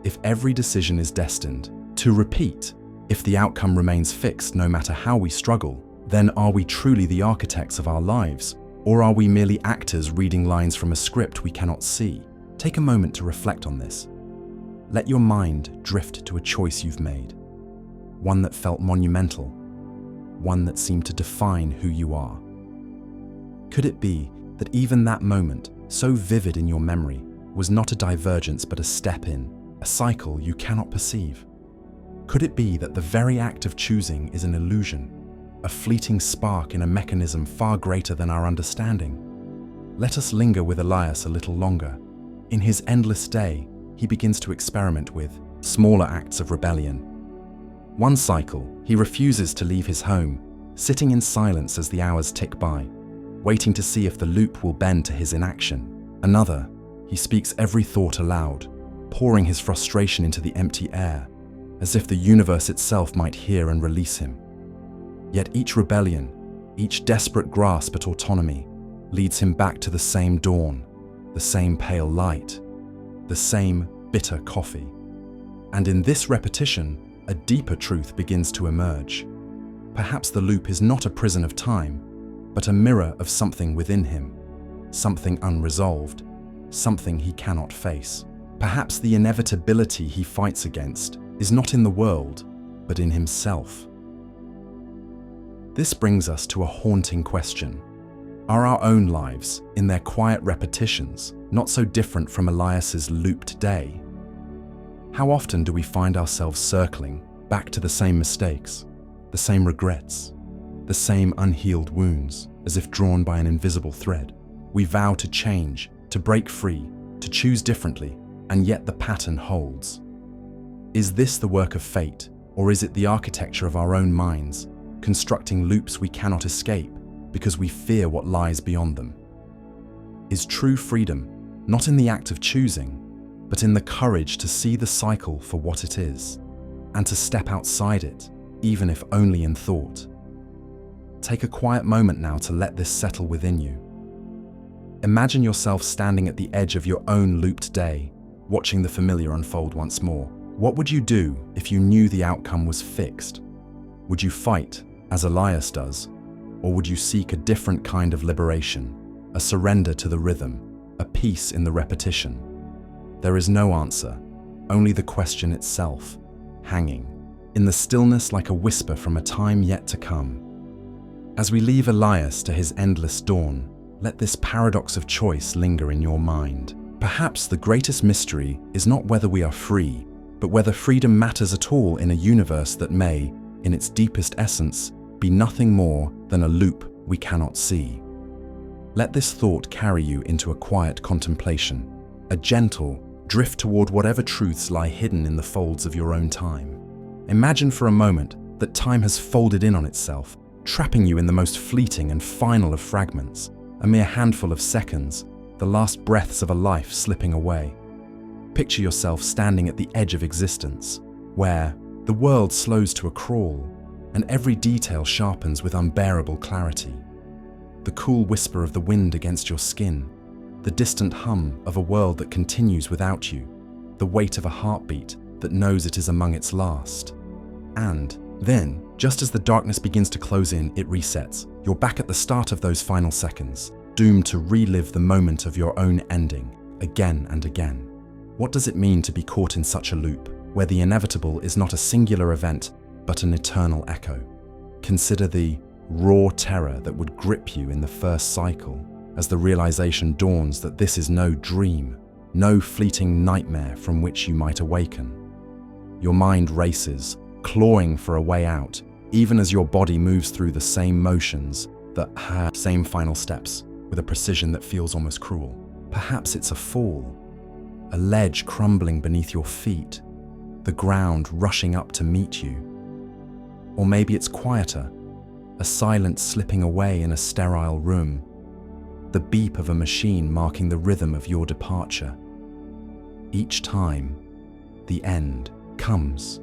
If every decision is destined to repeat, if the outcome remains fixed no matter how we struggle, then are we truly the architects of our lives, or are we merely actors reading lines from a script we cannot see? Take a moment to reflect on this. Let your mind drift to a choice you've made, one that felt monumental, one that seemed to define who you are. Could it be that even that moment, so vivid in your memory, was not a divergence but a step in, a cycle you cannot perceive? Could it be that the very act of choosing is an illusion, a fleeting spark in a mechanism far greater than our understanding? Let us linger with Elias a little longer. In his endless day, he begins to experiment with smaller acts of rebellion. One cycle, he refuses to leave his home, sitting in silence as the hours tick by, waiting to see if the loop will bend to his inaction. Another, he speaks every thought aloud, pouring his frustration into the empty air, as if the universe itself might hear and release him. Yet each rebellion, each desperate grasp at autonomy, leads him back to the same dawn, the same pale light, the same bitter coffee. And in this repetition, a deeper truth begins to emerge. Perhaps the loop is not a prison of time, but a mirror of something within him, something unresolved, something he cannot face. Perhaps the inevitability he fights against is not in the world, but in himself. This brings us to a haunting question. Are our own lives, in their quiet repetitions, not so different from Elias's looped day? How often do we find ourselves circling back to the same mistakes, the same regrets, the same unhealed wounds, as if drawn by an invisible thread? We vow to change, to break free, to choose differently, and yet the pattern holds. Is this the work of fate, or is it the architecture of our own minds, constructing loops we cannot escape because we fear what lies beyond them. Is true freedom not in the act of choosing, but in the courage to see the cycle for what it is, and to step outside it, even if only in thought? Take a quiet moment now to let this settle within you. Imagine yourself standing at the edge of your own looped day, watching the familiar unfold once more. What would you do if you knew the outcome was fixed? Would you fight, as Elias does, or would you seek a different kind of liberation, a surrender to the rhythm, a peace in the repetition? There is no answer, only the question itself, hanging in the stillness like a whisper from a time yet to come. As we leave Elias to his endless dawn, let this paradox of choice linger in your mind. Perhaps the greatest mystery is not whether we are free, but whether freedom matters at all in a universe that may, in its deepest essence, be nothing more than a loop we cannot see. Let this thought carry you into a quiet contemplation, a gentle drift toward whatever truths lie hidden in the folds of your own time. Imagine for a moment that time has folded in on itself, trapping you in the most fleeting and final of fragments, a mere handful of seconds, the last breaths of a life slipping away. Picture yourself standing at the edge of existence, where the world slows to a crawl, and every detail sharpens with unbearable clarity. The cool whisper of the wind against your skin, the distant hum of a world that continues without you, the weight of a heartbeat that knows it is among its last. And then, just as the darkness begins to close in, it resets. You're back at the start of those final seconds, doomed to relive the moment of your own ending, again and again. What does it mean to be caught in such a loop, where the inevitable is not a singular event, but an eternal echo? Consider the raw terror that would grip you in the first cycle, as the realization dawns that this is no dream, no fleeting nightmare from which you might awaken. Your mind races, clawing for a way out, even as your body moves through the same motions, the same final steps, with a precision that feels almost cruel. Perhaps it's a fall, a ledge crumbling beneath your feet, the ground rushing up to meet you. Or maybe it's quieter, a silence slipping away in a sterile room, the beep of a machine marking the rhythm of your departure. Each time, the end comes,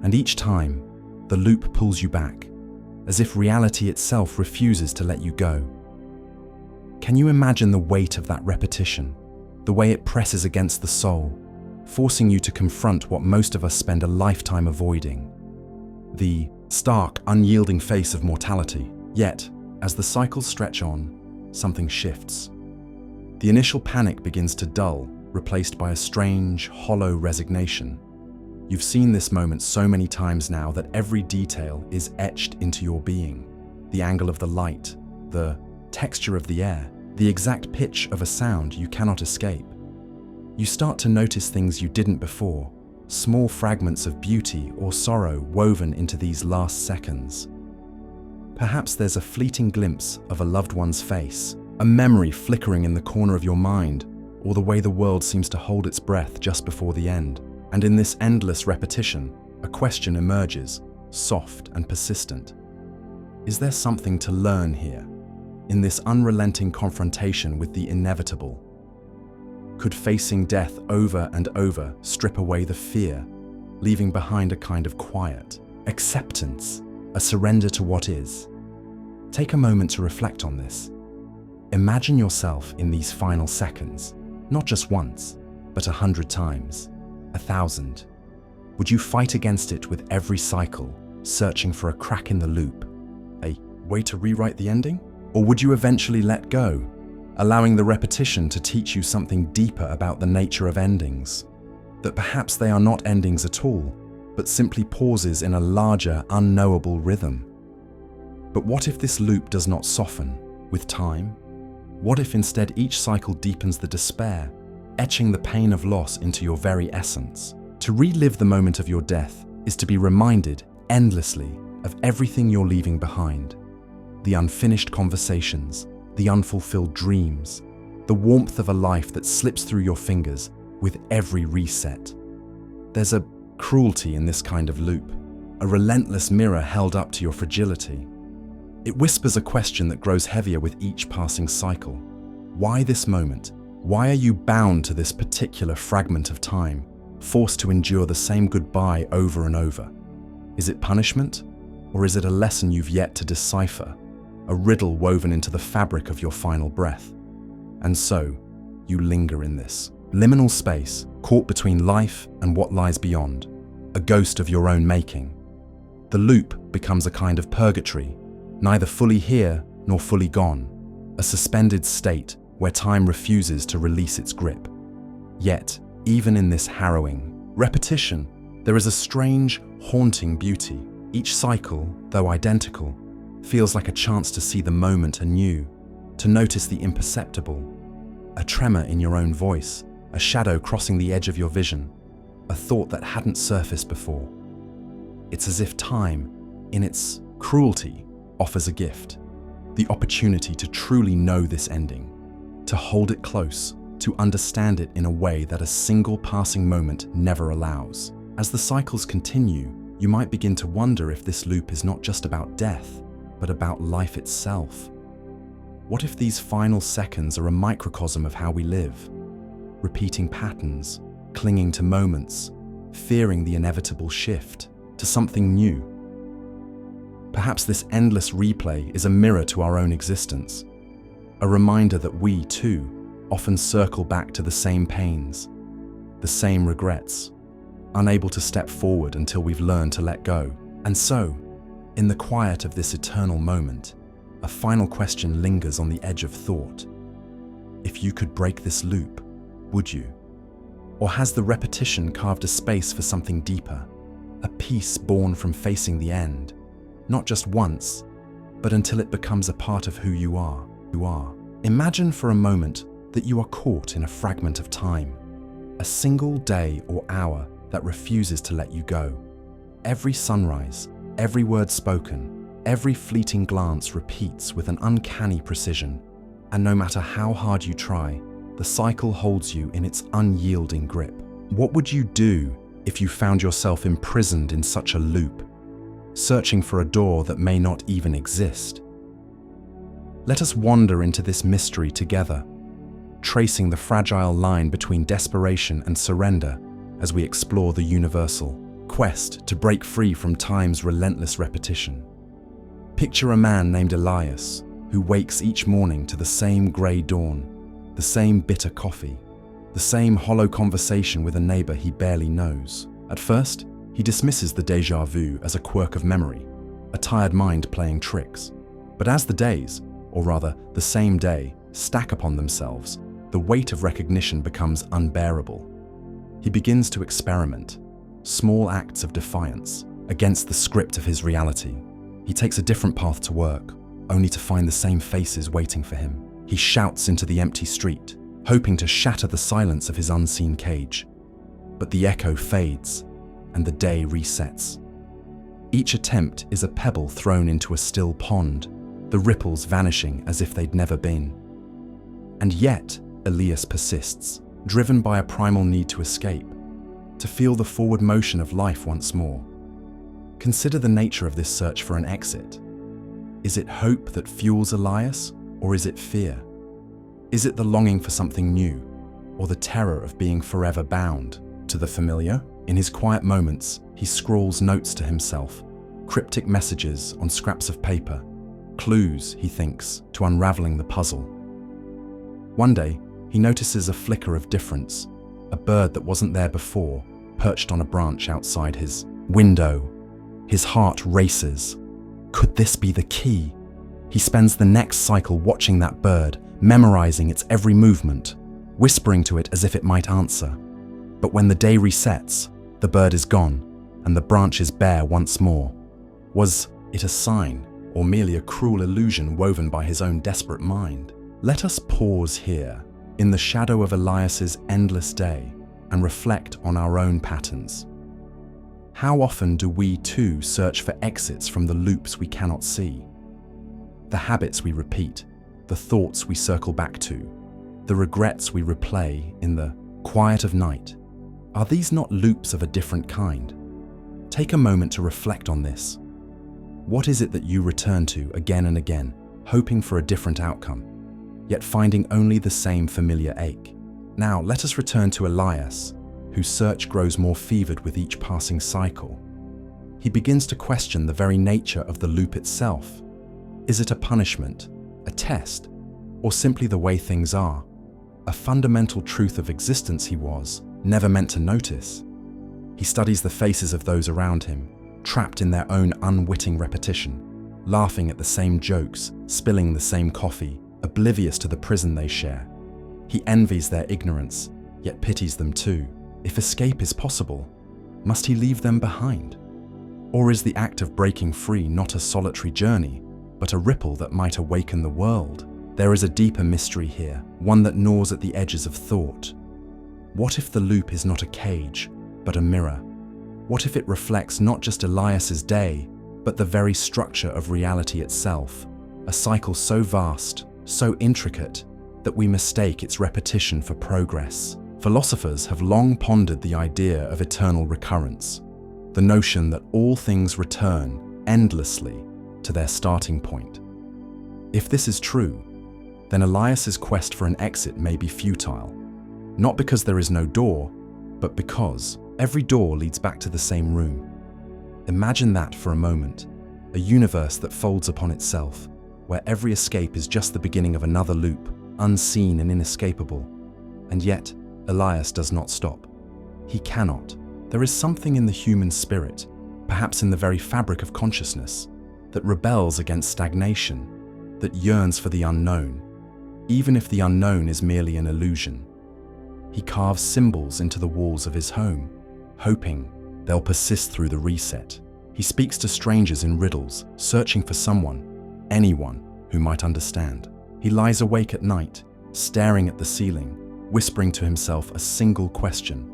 and each time, the loop pulls you back, as if reality itself refuses to let you go. Can you imagine the weight of that repetition, the way it presses against the soul, forcing you to confront what most of us spend a lifetime avoiding? The stark, unyielding face of mortality. Yet, as the cycles stretch on, something shifts. The initial panic begins to dull, replaced by a strange, hollow resignation. You've seen this moment so many times now that every detail is etched into your being. The angle of the light, the texture of the air, the exact pitch of a sound you cannot escape. You start to notice things you didn't before, small fragments of beauty or sorrow woven into these last seconds. Perhaps there's a fleeting glimpse of a loved one's face, a memory flickering in the corner of your mind, or the way the world seems to hold its breath just before the end. And in this endless repetition, a question emerges, soft and persistent. Is there something to learn here, in this unrelenting confrontation with the inevitable? Could facing death over and over strip away the fear, leaving behind a kind of quiet, acceptance, a surrender to what is? Take a moment to reflect on this. Imagine yourself in these final seconds, not just once, but 100 times. 1,000. Would you fight against it with every cycle, searching for a crack in the loop, a way to rewrite the ending? Or would you eventually let go, allowing the repetition to teach you something deeper about the nature of endings? That perhaps they are not endings at all, but simply pauses in a larger, unknowable rhythm. But what if this loop does not soften with time? What if instead each cycle deepens the despair, etching the pain of loss into your very essence? To relive the moment of your death is to be reminded endlessly of everything you're leaving behind. The unfinished conversations, the unfulfilled dreams, the warmth of a life that slips through your fingers with every reset. There's a cruelty in this kind of loop. a relentless mirror held up to your fragility. It whispers a question that grows heavier with each passing cycle. Why this moment? Why are you bound to this particular fragment of time, forced to endure the same goodbye over and over? Is it punishment? Or is it a lesson you've yet to decipher, a riddle woven into the fabric of your final breath? And so, you linger in this liminal space, caught between life and what lies beyond, a ghost of your own making. The loop becomes a kind of purgatory, neither fully here nor fully gone, a suspended state where time refuses to release its grip. Yet, even in this harrowing repetition, there is a strange, haunting beauty. Each cycle, though identical, feels like a chance to see the moment anew, to notice the imperceptible, a tremor in your own voice, a shadow crossing the edge of your vision, a thought that hadn't surfaced before. It's as if time, in its cruelty, offers a gift, the opportunity to truly know this ending, to hold it close, to understand it in a way that a single passing moment never allows. As the cycles continue, you might begin to wonder if this loop is not just about death, but about life itself. What if these final seconds are a microcosm of how we live? Repeating patterns, clinging to moments, fearing the inevitable shift to something new. Perhaps this endless replay is a mirror to our own existence, a reminder that we, too, often circle back to the same pains, the same regrets, unable to step forward until we've learned to let go. And so, in the quiet of this eternal moment, a final question lingers on the edge of thought. If you could break this loop, would you? Or has the repetition carved a space for something deeper, a peace born from facing the end, not just once, but until it becomes a part of who you are? Imagine for a moment that you are caught in a fragment of time, a single day or hour that refuses to let you go. Every sunrise, every word spoken, every fleeting glance repeats with an uncanny precision, and no matter how hard you try, the cycle holds you in its unyielding grip. What would you do if you found yourself imprisoned in such a loop, searching for a door that may not even exist? Let us wander into this mystery together, tracing the fragile line between desperation and surrender as we explore the universal quest to break free from time's relentless repetition. Picture a man named Elias who wakes each morning to the same grey dawn, the same bitter coffee, the same hollow conversation with a neighbour he barely knows. At first, he dismisses the déjà vu as a quirk of memory, a tired mind playing tricks. But as the days, or rather the same day, stack upon themselves, the weight of recognition becomes unbearable. He begins to experiment, small acts of defiance, against the script of his reality. He takes a different path to work, only to find the same faces waiting for him. He shouts into the empty street, hoping to shatter the silence of his unseen cage. But the echo fades, and the day resets. Each attempt is a pebble thrown into a still pond, the ripples vanishing as if they'd never been. And yet, Elias persists, driven by a primal need to escape, to feel the forward motion of life once more. Consider the nature of this search for an exit. Is it hope that fuels Elias, or is it fear? Is it the longing for something new, or the terror of being forever bound to the familiar? In his quiet moments, he scrawls notes to himself, cryptic messages on scraps of paper, clues, he thinks, to unraveling the puzzle. One day, he notices a flicker of difference, a bird that wasn't there before, perched on a branch outside his window. His heart races. Could this be the key? He spends the next cycle watching that bird, memorizing its every movement, whispering to it as if it might answer. But when the day resets, the bird is gone, and the branch is bare once more. Was it a sign, or merely a cruel illusion woven by his own desperate mind? Let us pause here, in the shadow of Elias's endless day, and reflect on our own patterns. How often do we too search for exits from the loops we cannot see? The habits we repeat, the thoughts we circle back to, the regrets we replay in the quiet of night, are these not loops of a different kind? Take a moment to reflect on this. What is it that you return to again and again, hoping for a different outcome, yet finding only the same familiar ache? Now, let us return to Elias, whose search grows more fevered with each passing cycle. He begins to question the very nature of the loop itself. Is it a punishment, a test, or simply the way things are? A fundamental truth of existence he was never meant to notice. He studies the faces of those around him, trapped in their own unwitting repetition, laughing at the same jokes, spilling the same coffee, oblivious to the prison they share. He envies their ignorance, yet pities them too. If escape is possible, must he leave them behind? Or is the act of breaking free not a solitary journey, but a ripple that might awaken the world? There is a deeper mystery here, one that gnaws at the edges of thought. What if the loop is not a cage, but a mirror? What if it reflects not just Elias's day, but the very structure of reality itself, a cycle so vast, so intricate, that we mistake its repetition for progress? Philosophers have long pondered the idea of eternal recurrence, the notion that all things return endlessly to their starting point. If this is true, then Elias's quest for an exit may be futile, not because there is no door, but because every door leads back to the same room. Imagine that for a moment, a universe that folds upon itself, where every escape is just the beginning of another loop, unseen and inescapable. And yet, Elias does not stop. He cannot. There is something in the human spirit, perhaps in the very fabric of consciousness, that rebels against stagnation, that yearns for the unknown, even if the unknown is merely an illusion. He carves symbols into the walls of his home, hoping they'll persist through the reset. He speaks to strangers in riddles, searching for someone, anyone, who might understand. He lies awake at night, staring at the ceiling, whispering to himself a single question: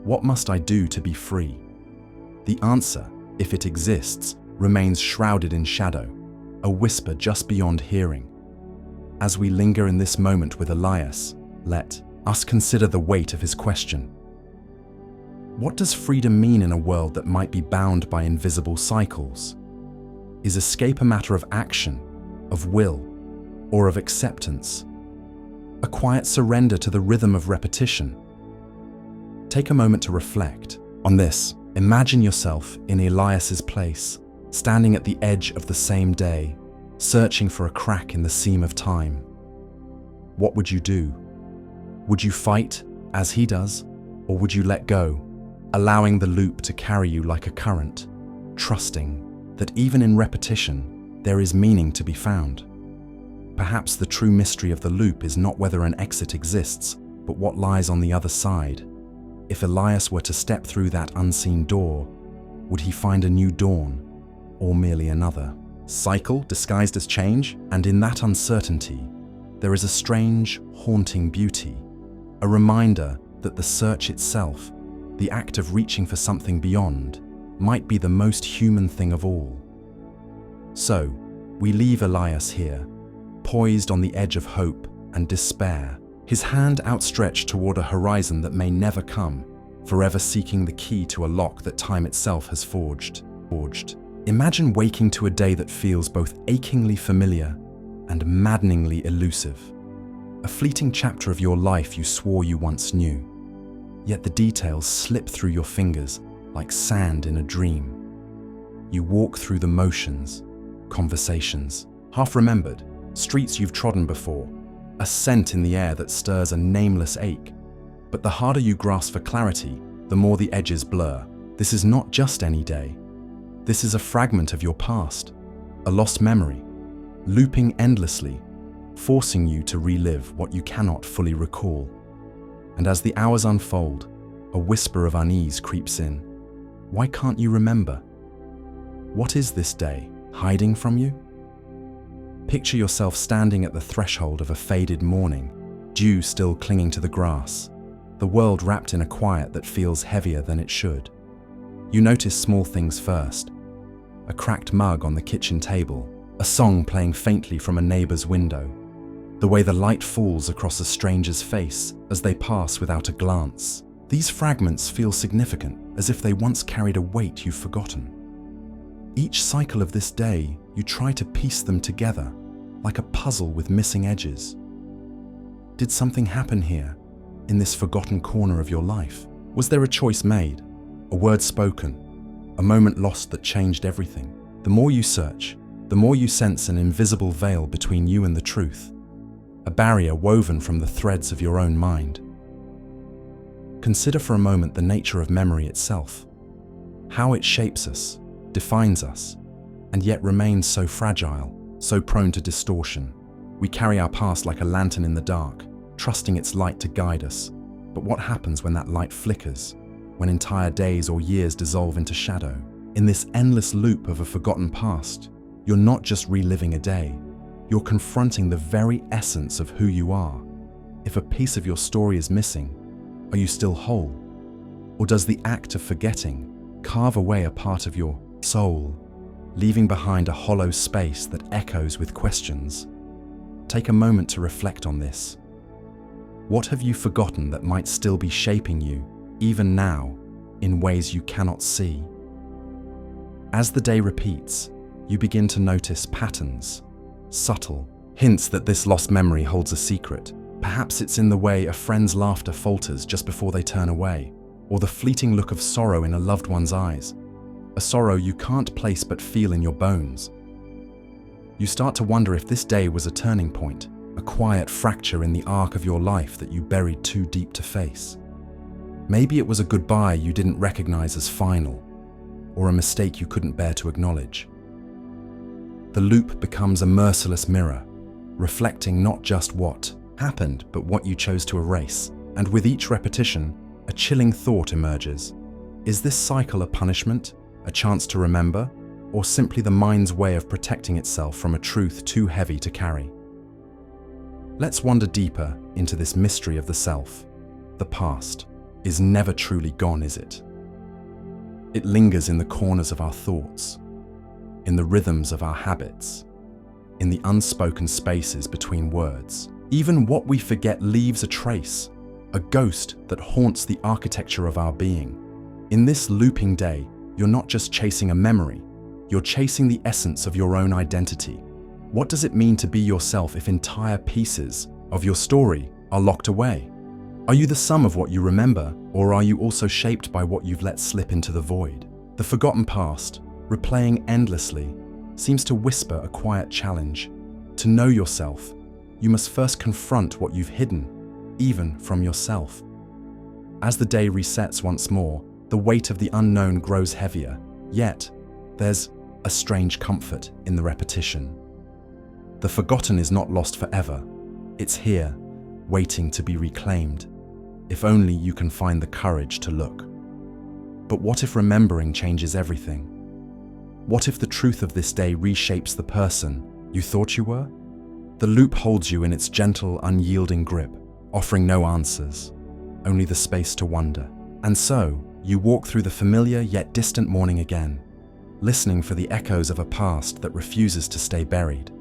what must I do to be free? The answer, if it exists, remains shrouded in shadow, a whisper just beyond hearing. As we linger in this moment with Elias, let us consider the weight of his question. What does freedom mean in a world that might be bound by invisible cycles? Is escape a matter of action, of will, or of acceptance? A quiet surrender to the rhythm of repetition? Take a moment to reflect on this. Imagine yourself in Elias's place, standing at the edge of the same day, searching for a crack in the seam of time. What would you do? Would you fight as he does, or would you let go, allowing the loop to carry you like a current, trusting that even in repetition, there is meaning to be found? Perhaps the true mystery of the loop is not whether an exit exists, but what lies on the other side. If Elias were to step through that unseen door, would he find a new dawn, or merely another cycle disguised as change? And in that uncertainty, there is a strange, haunting beauty, a reminder that the search itself, the act of reaching for something beyond, might be the most human thing of all. So, we leave Elias here, poised on the edge of hope and despair, his hand outstretched toward a horizon that may never come, forever seeking the key to a lock that time itself has forged. Imagine waking to a day that feels both achingly familiar and maddeningly elusive. A fleeting chapter of your life you swore you once knew, yet the details slip through your fingers like sand in a dream. You walk through the motions, conversations, half remembered, streets you've trodden before, a scent in the air that stirs a nameless ache. But the harder you grasp for clarity, the more the edges blur. This is not just any day. This is a fragment of your past, a lost memory, looping endlessly, forcing you to relive what you cannot fully recall. And as the hours unfold, a whisper of unease creeps in. Why can't you remember? What is this day hiding from you? Picture yourself standing at the threshold of a faded morning, dew still clinging to the grass, the world wrapped in a quiet that feels heavier than it should. You notice small things first: a cracked mug on the kitchen table, a song playing faintly from a neighbor's window, the way the light falls across a stranger's face as they pass without a glance. These fragments feel significant, as if they once carried a weight you've forgotten. Each cycle of this day, you try to piece them together, like a puzzle with missing edges. Did something happen here, in this forgotten corner of your life? Was there a choice made, a word spoken, a moment lost that changed everything? The more you search, the more you sense an invisible veil between you and the truth, a barrier woven from the threads of your own mind. Consider for a moment the nature of memory itself, how it shapes us, defines us, and yet remains so fragile, so prone to distortion. We carry our past like a lantern in the dark, trusting its light to guide us. But what happens when that light flickers, when entire days or years dissolve into shadow? In this endless loop of a forgotten past, you're not just reliving a day, you're confronting the very essence of who you are. If a piece of your story is missing, are you still whole? Or does the act of forgetting carve away a part of your soul, leaving behind a hollow space that echoes with questions? Take a moment to reflect on this. What have you forgotten that might still be shaping you, even now, in ways you cannot see? As the day repeats, you begin to notice patterns, subtle hints that this lost memory holds a secret. Perhaps it's in the way a friend's laughter falters just before they turn away, or the fleeting look of sorrow in a loved one's eyes, a sorrow you can't place but feel in your bones. You start to wonder if this day was a turning point, a quiet fracture in the arc of your life that you buried too deep to face. Maybe it was a goodbye you didn't recognize as final, or a mistake you couldn't bear to acknowledge. The loop becomes a merciless mirror, reflecting not just what happened, but what you chose to erase. And with each repetition, a chilling thought emerges. Is this cycle a punishment, a chance to remember, or simply the mind's way of protecting itself from a truth too heavy to carry? Let's wander deeper into this mystery of the self. The past is never truly gone, is it? It lingers in the corners of our thoughts, in the rhythms of our habits, in the unspoken spaces between words. Even what we forget leaves a trace, a ghost that haunts the architecture of our being. In this looping day, you're not just chasing a memory, you're chasing the essence of your own identity. What does it mean to be yourself if entire pieces of your story are locked away? Are you the sum of what you remember, or are you also shaped by what you've let slip into the void? The forgotten past, replaying endlessly, seems to whisper a quiet challenge. To know yourself, you must first confront what you've hidden, even from yourself. As the day resets once more, the weight of the unknown grows heavier, yet there's a strange comfort in the repetition. The forgotten is not lost forever. It's here, waiting to be reclaimed, if only you can find the courage to look. But what if remembering changes everything? What if the truth of this day reshapes the person you thought you were? The loop holds you in its gentle, unyielding grip, offering no answers, only the space to wonder. And so, you walk through the familiar yet distant morning again, listening for the echoes of a past that refuses to stay buried,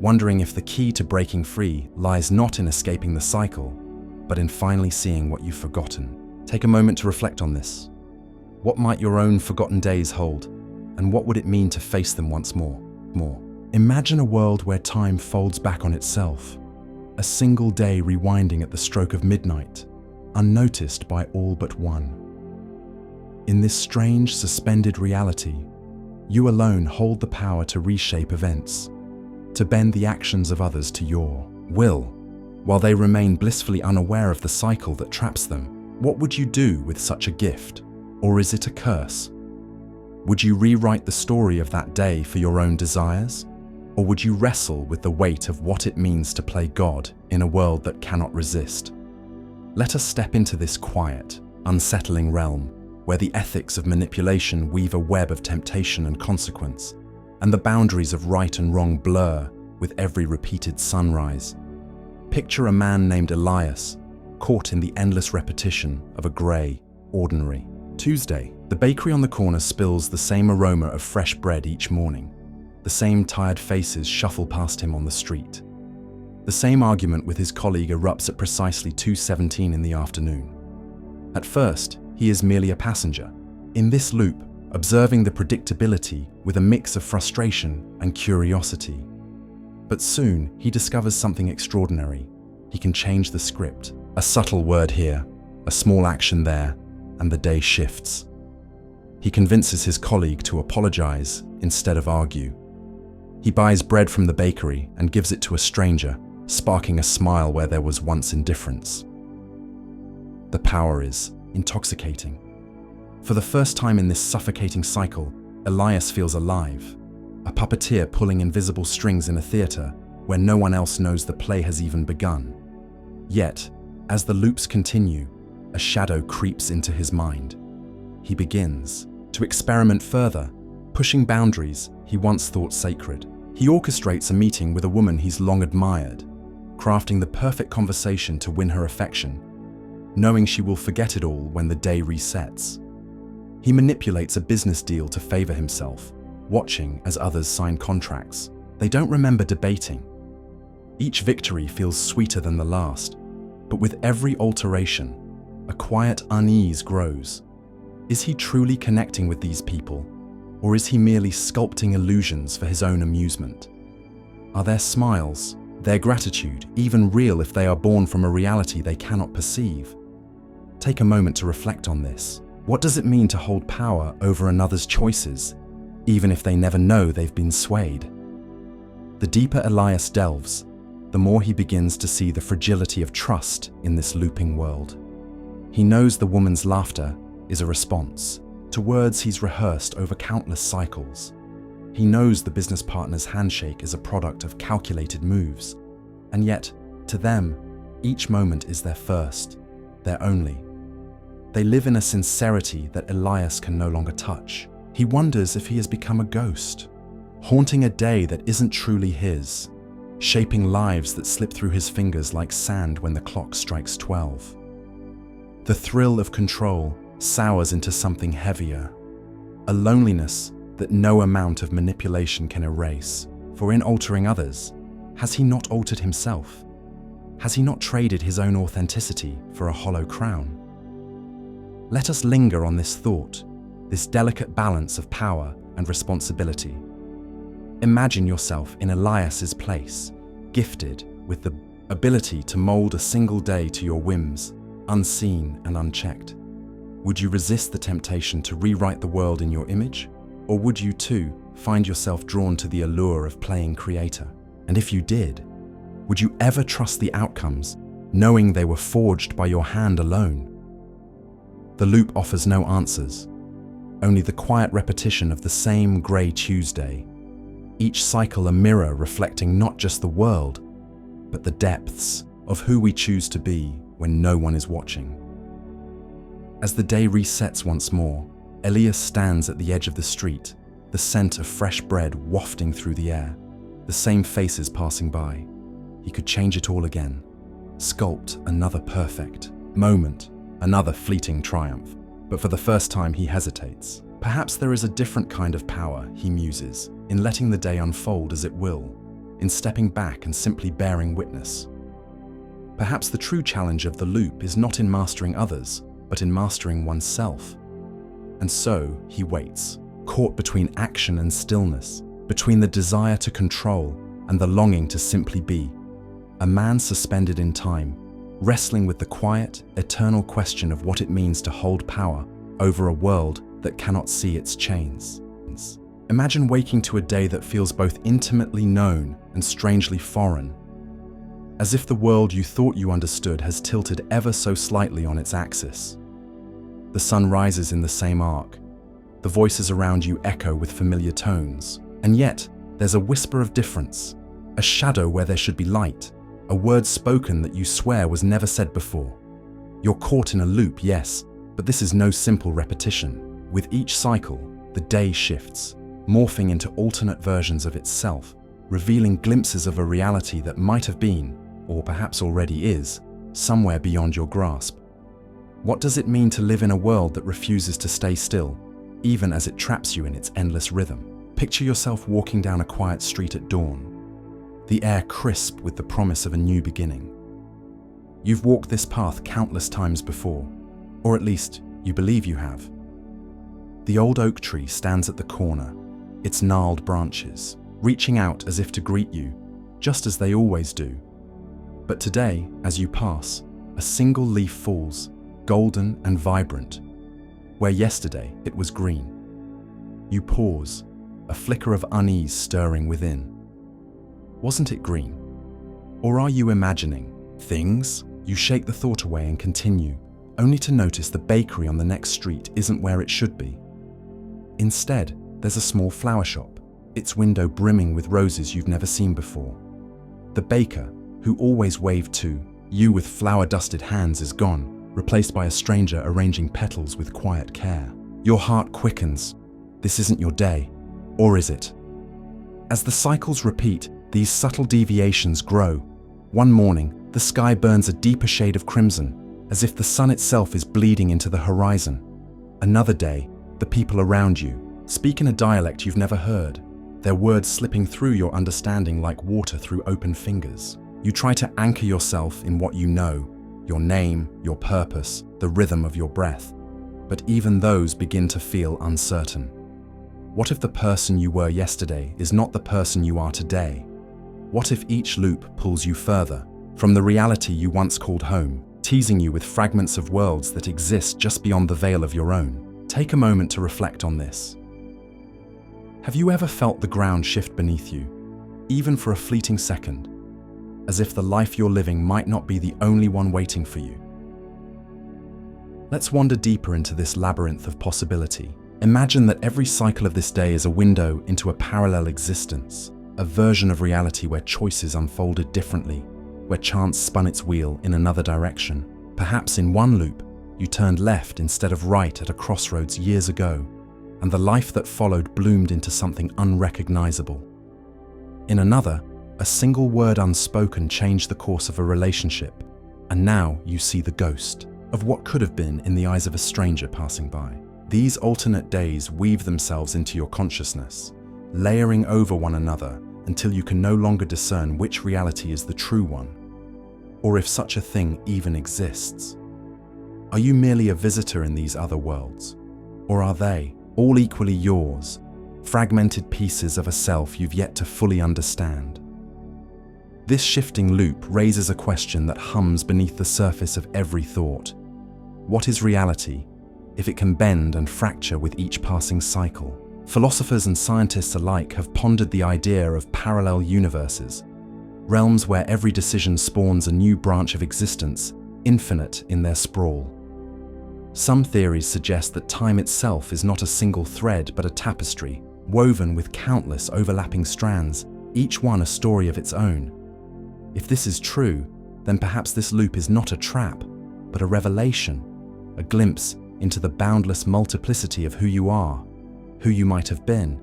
wondering if the key to breaking free lies not in escaping the cycle, but in finally seeing what you've forgotten. Take a moment to reflect on this. What might your own forgotten days hold, and what would it mean to face them once more? Imagine a world where time folds back on itself, a single day rewinding at the stroke of midnight, unnoticed by all but one. In this strange, suspended reality, you alone hold the power to reshape events, to bend the actions of others to your will, while they remain blissfully unaware of the cycle that traps them. What would you do with such a gift? Or is it a curse? Would you rewrite the story of that day for your own desires? Or would you wrestle with the weight of what it means to play God in a world that cannot resist? Let us step into this quiet, unsettling realm, where the ethics of manipulation weave a web of temptation and consequence, and the boundaries of right and wrong blur with every repeated sunrise. Picture a man named Elias, caught in the endless repetition of a grey, ordinary Tuesday. The bakery on the corner spills the same aroma of fresh bread each morning. The same tired faces shuffle past him on the street. The same argument with his colleague erupts at precisely 2:17 in the afternoon. At first, he is merely a passenger, in this loop, observing the predictability with a mix of frustration and curiosity. But soon, he discovers something extraordinary. He can change the script. A subtle word here, a small action there, and the day shifts. He convinces his colleague to apologize instead of argue. He buys bread from the bakery and gives it to a stranger, sparking a smile where there was once indifference. The power is intoxicating. For the first time in this suffocating cycle, Elias feels alive, a puppeteer pulling invisible strings in a theater where no one else knows the play has even begun. Yet, as the loops continue, a shadow creeps into his mind. He begins to experiment further, pushing boundaries he once thought sacred. He orchestrates a meeting with a woman he's long admired, crafting the perfect conversation to win her affection, knowing she will forget it all when the day resets. He manipulates a business deal to favor himself, watching as others sign contracts. They don't remember debating. Each victory feels sweeter than the last, but with every alteration, a quiet unease grows. Is he truly connecting with these people, or is he merely sculpting illusions for his own amusement? Are their smiles, their gratitude, even real if they are born from a reality they cannot perceive? Take a moment to reflect on this. What does it mean to hold power over another's choices, even if they never know they've been swayed? The deeper Elias delves, the more he begins to see the fragility of trust in this looping world. He knows the woman's laughter is a response to words he's rehearsed over countless cycles. He knows the business partner's handshake is a product of calculated moves, and yet, to them, each moment is their first, their only. They live in a sincerity that Elias can no longer touch. He wonders if he has become a ghost, haunting a day that isn't truly his, shaping lives that slip through his fingers like sand when the clock strikes 12. The thrill of control sours into something heavier, a loneliness that no amount of manipulation can erase. For in altering others, has he not altered himself? Has he not traded his own authenticity for a hollow crown? Let us linger on this thought, this delicate balance of power and responsibility. Imagine yourself in Elias's place, gifted with the ability to mold a single day to your whims, unseen and unchecked. Would you resist the temptation to rewrite the world in your image? Or would you too find yourself drawn to the allure of playing creator? And if you did, would you ever trust the outcomes, knowing they were forged by your hand alone? The loop offers no answers, only the quiet repetition of the same grey Tuesday, each cycle a mirror reflecting not just the world, but the depths of who we choose to be when no one is watching. As the day resets once more, Elias stands at the edge of the street, the scent of fresh bread wafting through the air, the same faces passing by. He could change it all again, sculpt another perfect moment, another fleeting triumph. But for the first time he hesitates. Perhaps there is a different kind of power, he muses, in letting the day unfold as it will, in stepping back and simply bearing witness. Perhaps the true challenge of the loop is not in mastering others, but in mastering oneself. And so he waits, caught between action and stillness, between the desire to control and the longing to simply be. A man suspended in time, wrestling with the quiet, eternal question of what it means to hold power over a world that cannot see its chains. Imagine waking to a day that feels both intimately known and strangely foreign, as if the world you thought you understood has tilted ever so slightly on its axis. The sun rises in the same arc. The voices around you echo with familiar tones, and yet there's a whisper of difference, a shadow where there should be light, a word spoken that you swear was never said before. You're caught in a loop, yes, but this is no simple repetition. With each cycle, the day shifts, morphing into alternate versions of itself, revealing glimpses of a reality that might have been, or perhaps already is, somewhere beyond your grasp. What does it mean to live in a world that refuses to stay still, even as it traps you in its endless rhythm? Picture yourself walking down a quiet street at dawn, the air crisp with the promise of a new beginning. You've walked this path countless times before, Or at least, you believe you have. The old oak tree stands at the corner, its gnarled branches, reaching out as if to greet you, just as they always do. But today, as you pass, a single leaf falls, golden and vibrant, where yesterday it was green. You pause, a flicker of unease stirring within. Wasn't it green? Or are you imagining things? You shake the thought away and continue, only to notice the bakery on the next street isn't where it should be. Instead, there's a small flower shop, its window brimming with roses you've never seen before. The baker, who always waved to you with flower-dusted hands, is gone, replaced by a stranger arranging petals with quiet care. Your heart quickens. This isn't your day, or is it? As the cycles repeat, these subtle deviations grow. One morning, the sky burns a deeper shade of crimson, as if the sun itself is bleeding into the horizon. Another day, the people around you speak in a dialect you've never heard, their words slipping through your understanding like water through open fingers. You try to anchor yourself in what you know, your name, your purpose, the rhythm of your breath, but even those begin to feel uncertain. What if the person you were yesterday is not the person you are today? What if each loop pulls you further from the reality you once called home, teasing you with fragments of worlds that exist just beyond the veil of your own? Take a moment to reflect on this. Have you ever felt the ground shift beneath you, even for a fleeting second, as if the life you're living might not be the only one waiting for you? Let's wander deeper into this labyrinth of possibility. Imagine that every cycle of this day is a window into a parallel existence, a version of reality where choices unfolded differently, where chance spun its wheel in another direction. Perhaps in one loop, you turned left instead of right at a crossroads years ago, and the life that followed bloomed into something unrecognizable. In another, a single word unspoken changed the course of a relationship, and now you see the ghost of what could have been in the eyes of a stranger passing by. These alternate days weave themselves into your consciousness, layering over one another until you can no longer discern which reality is the true one, or if such a thing even exists. Are you merely a visitor in these other worlds? Or are they, all equally yours, fragmented pieces of a self you've yet to fully understand? This shifting loop raises a question that hums beneath the surface of every thought. What is reality, if it can bend and fracture with each passing cycle? Philosophers and scientists alike have pondered the idea of parallel universes, realms where every decision spawns a new branch of existence, infinite in their sprawl. Some theories suggest that time itself is not a single thread but a tapestry, woven with countless overlapping strands, each one a story of its own. If this is true, then perhaps this loop is not a trap, but a revelation, a glimpse into the boundless multiplicity of who you are, who you might have been,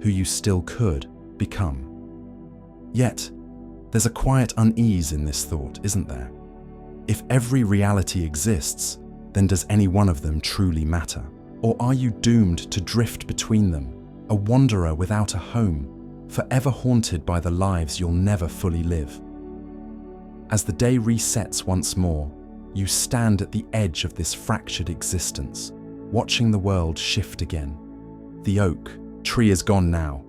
who you still could become. Yet, there's a quiet unease in this thought, isn't there? If every reality exists, then does any one of them truly matter? Or are you doomed to drift between them, a wanderer without a home, forever haunted by the lives you'll never fully live? As the day resets once more, you stand at the edge of this fractured existence, watching the world shift again. The oak tree is gone now,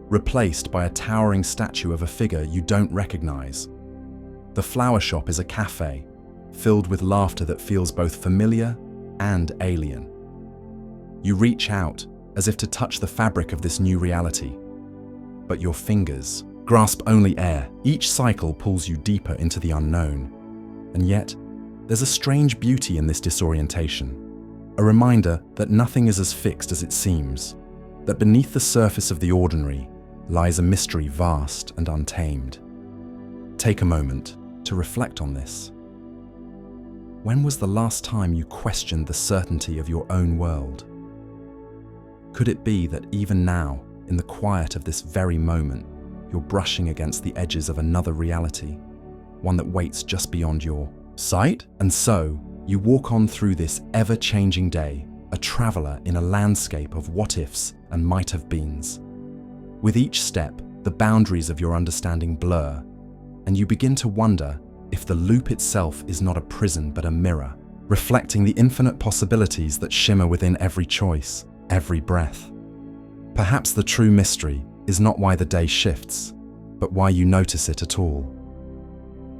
replaced by a towering statue of a figure you don't recognize. The flower shop is a cafe, filled with laughter that feels both familiar and alien. You reach out, as if to touch the fabric of this new reality, but your fingers grasp only air. Each cycle pulls you deeper into the unknown. And yet, there's a strange beauty in this disorientation, a reminder that nothing is as fixed as it seems, that beneath the surface of the ordinary lies a mystery vast and untamed. Take a moment to reflect on this. When was the last time you questioned the certainty of your own world? Could it be that even now, in the quiet of this very moment, you're brushing against the edges of another reality, one that waits just beyond your sight? And so, you walk on through this ever-changing day, a traveler in a landscape of what-ifs and might-have-beens. With each step, the boundaries of your understanding blur, and you begin to wonder if the loop itself is not a prison but a mirror, reflecting the infinite possibilities that shimmer within every choice, every breath. Perhaps the true mystery is not why the day shifts, but why you notice it at all.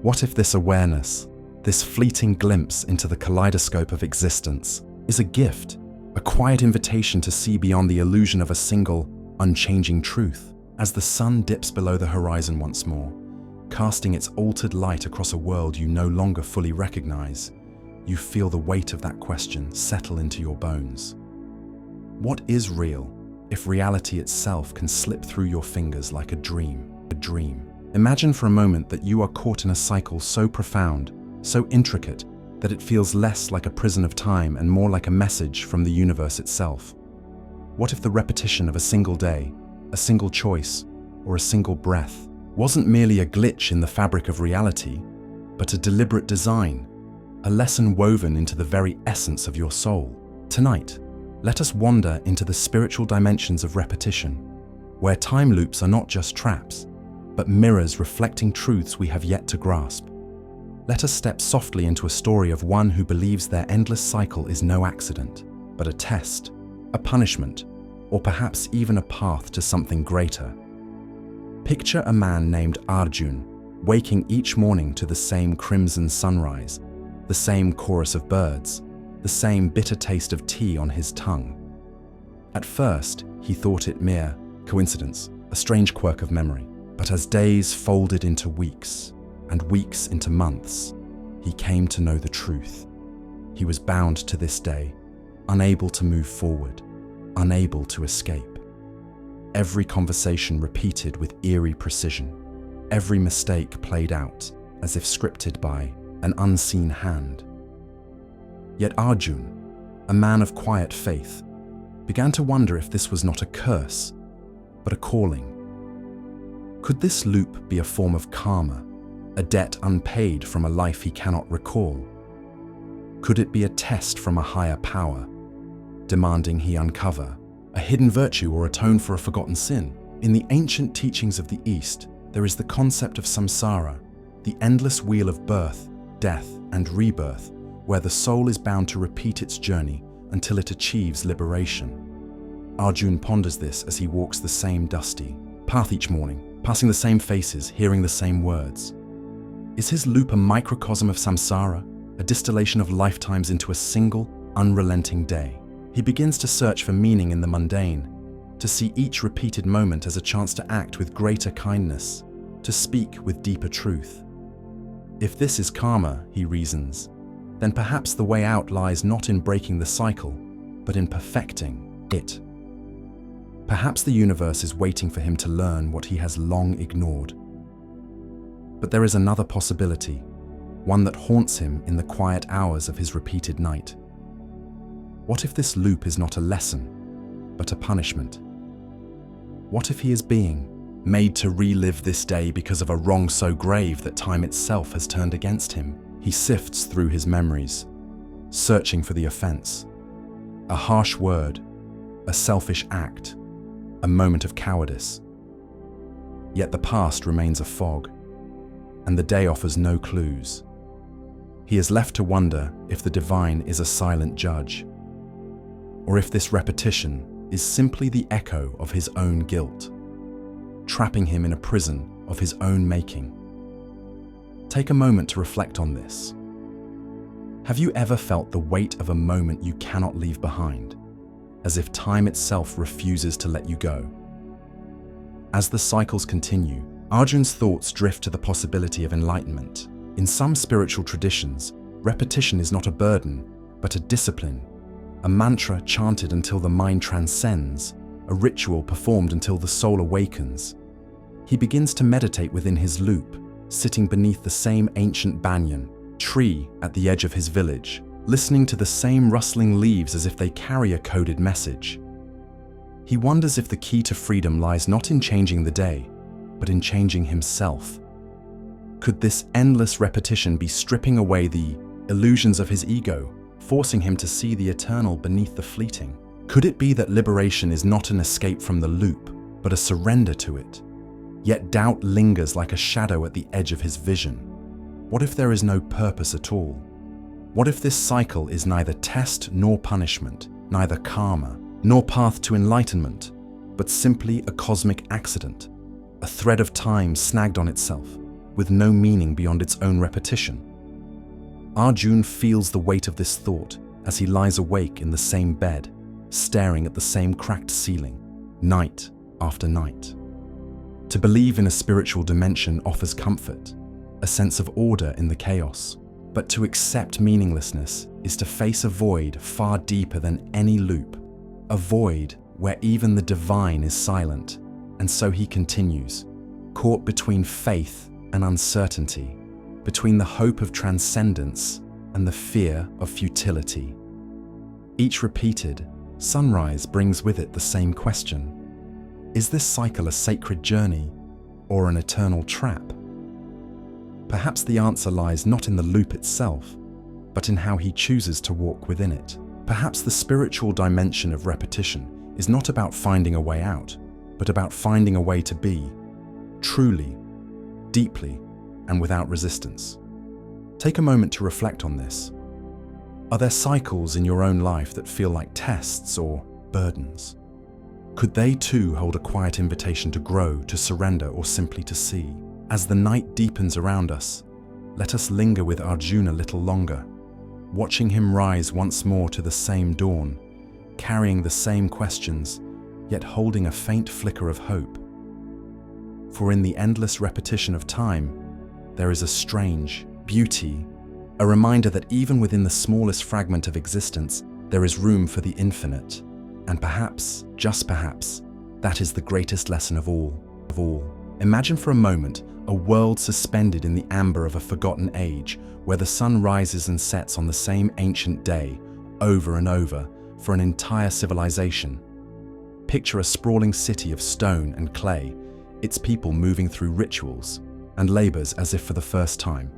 What if this awareness, this fleeting glimpse into the kaleidoscope of existence, is a gift, a quiet invitation to see beyond the illusion of a single, unchanging truth? As the sun dips below the horizon once more, casting its altered light across a world you no longer fully recognize, you feel the weight of that question settle into your bones. What is real if reality itself can slip through your fingers like a dream? Imagine for a moment that you are caught in a cycle so profound, so intricate, that it feels less like a prison of time and more like a message from the universe itself. What if the repetition of a single day, a single choice, or a single breath wasn't merely a glitch in the fabric of reality, but a deliberate design, a lesson woven into the very essence of your soul? Tonight, let us wander into the spiritual dimensions of repetition, where time loops are not just traps, but mirrors reflecting truths we have yet to grasp. Let us step softly into a story of one who believes their endless cycle is no accident, but a test, a punishment, or perhaps even a path to something greater. Picture a man named Arjun, waking each morning to the same crimson sunrise, the same chorus of birds, the same bitter taste of tea on his tongue. At first, he thought it mere coincidence, a strange quirk of memory. But as days folded into weeks, and weeks into months, he came to know the truth. He was bound to this day, unable to move forward, unable to escape. Every conversation repeated with eerie precision, every mistake played out as if scripted by an unseen hand. Yet Arjun, a man of quiet faith, began to wonder if this was not a curse, but a calling. Could this loop be a form of karma, a debt unpaid from a life he cannot recall? Could it be a test from a higher power, demanding he uncover a hidden virtue or atone for a forgotten sin? In the ancient teachings of the East, there is the concept of samsara, the endless wheel of birth, death, and rebirth, where the soul is bound to repeat its journey until it achieves liberation. Arjun ponders this as he walks the same dusty path each morning, passing the same faces, hearing the same words. Is his loop a microcosm of samsara, a distillation of lifetimes into a single, unrelenting day? He begins to search for meaning in the mundane, to see each repeated moment as a chance to act with greater kindness, to speak with deeper truth. If this is karma, he reasons, then perhaps the way out lies not in breaking the cycle, but in perfecting it. Perhaps the universe is waiting for him to learn what he has long ignored. But there is another possibility, one that haunts him in the quiet hours of his repeated night. What if this loop is not a lesson, but a punishment? What if he is being made to relive this day because of a wrong so grave that time itself has turned against him? He sifts through his memories, searching for the offense. A harsh word, a selfish act, a moment of cowardice. Yet the past remains a fog, and the day offers no clues. He is left to wonder if the divine is a silent judge, or if this repetition is simply the echo of his own guilt, trapping him in a prison of his own making. Take a moment to reflect on this. Have you ever felt the weight of a moment you cannot leave behind, as if time itself refuses to let you go? As the cycles continue, Arjun's thoughts drift to the possibility of enlightenment. In some spiritual traditions, repetition is not a burden, but a discipline, a mantra chanted until the mind transcends, a ritual performed until the soul awakens. He begins to meditate within his loop, sitting beneath the same ancient banyan tree at the edge of his village, listening to the same rustling leaves as if they carry a coded message. He wonders if the key to freedom lies not in changing the day, but in changing himself. Could this endless repetition be stripping away the illusions of his ego, forcing him to see the eternal beneath the fleeting? Could it be that liberation is not an escape from the loop, but a surrender to it? Yet doubt lingers like a shadow at the edge of his vision. What if there is no purpose at all? What if this cycle is neither test nor punishment, neither karma nor path to enlightenment, but simply a cosmic accident, a thread of time snagged on itself, with no meaning beyond its own repetition? Arjun feels the weight of this thought as he lies awake in the same bed, staring at the same cracked ceiling, night after night. To believe in a spiritual dimension offers comfort, a sense of order in the chaos, but to accept meaninglessness is to face a void far deeper than any loop, a void where even the divine is silent. And so he continues, caught between faith and uncertainty, between the hope of transcendence and the fear of futility. Each repeated sunrise brings with it the same question: is this cycle a sacred journey or an eternal trap? Perhaps the answer lies not in the loop itself, but in how he chooses to walk within it. Perhaps the spiritual dimension of repetition is not about finding a way out, but about finding a way to be, truly, deeply, and without resistance. Take a moment to reflect on this. Are there cycles in your own life that feel like tests or burdens? Could they too hold a quiet invitation to grow, to surrender, or simply to see? As the night deepens around us, let us linger with Arjuna a little longer, watching him rise once more to the same dawn, carrying the same questions, yet holding a faint flicker of hope. For in the endless repetition of time, there is a strange beauty, a reminder that even within the smallest fragment of existence, there is room for the infinite. And perhaps, just perhaps, that is the greatest lesson of all. Imagine for a moment a world suspended in the amber of a forgotten age, where the sun rises and sets on the same ancient day, over and over, for an entire civilization. Picture a sprawling city of stone and clay, its people moving through rituals and labors as if for the first time.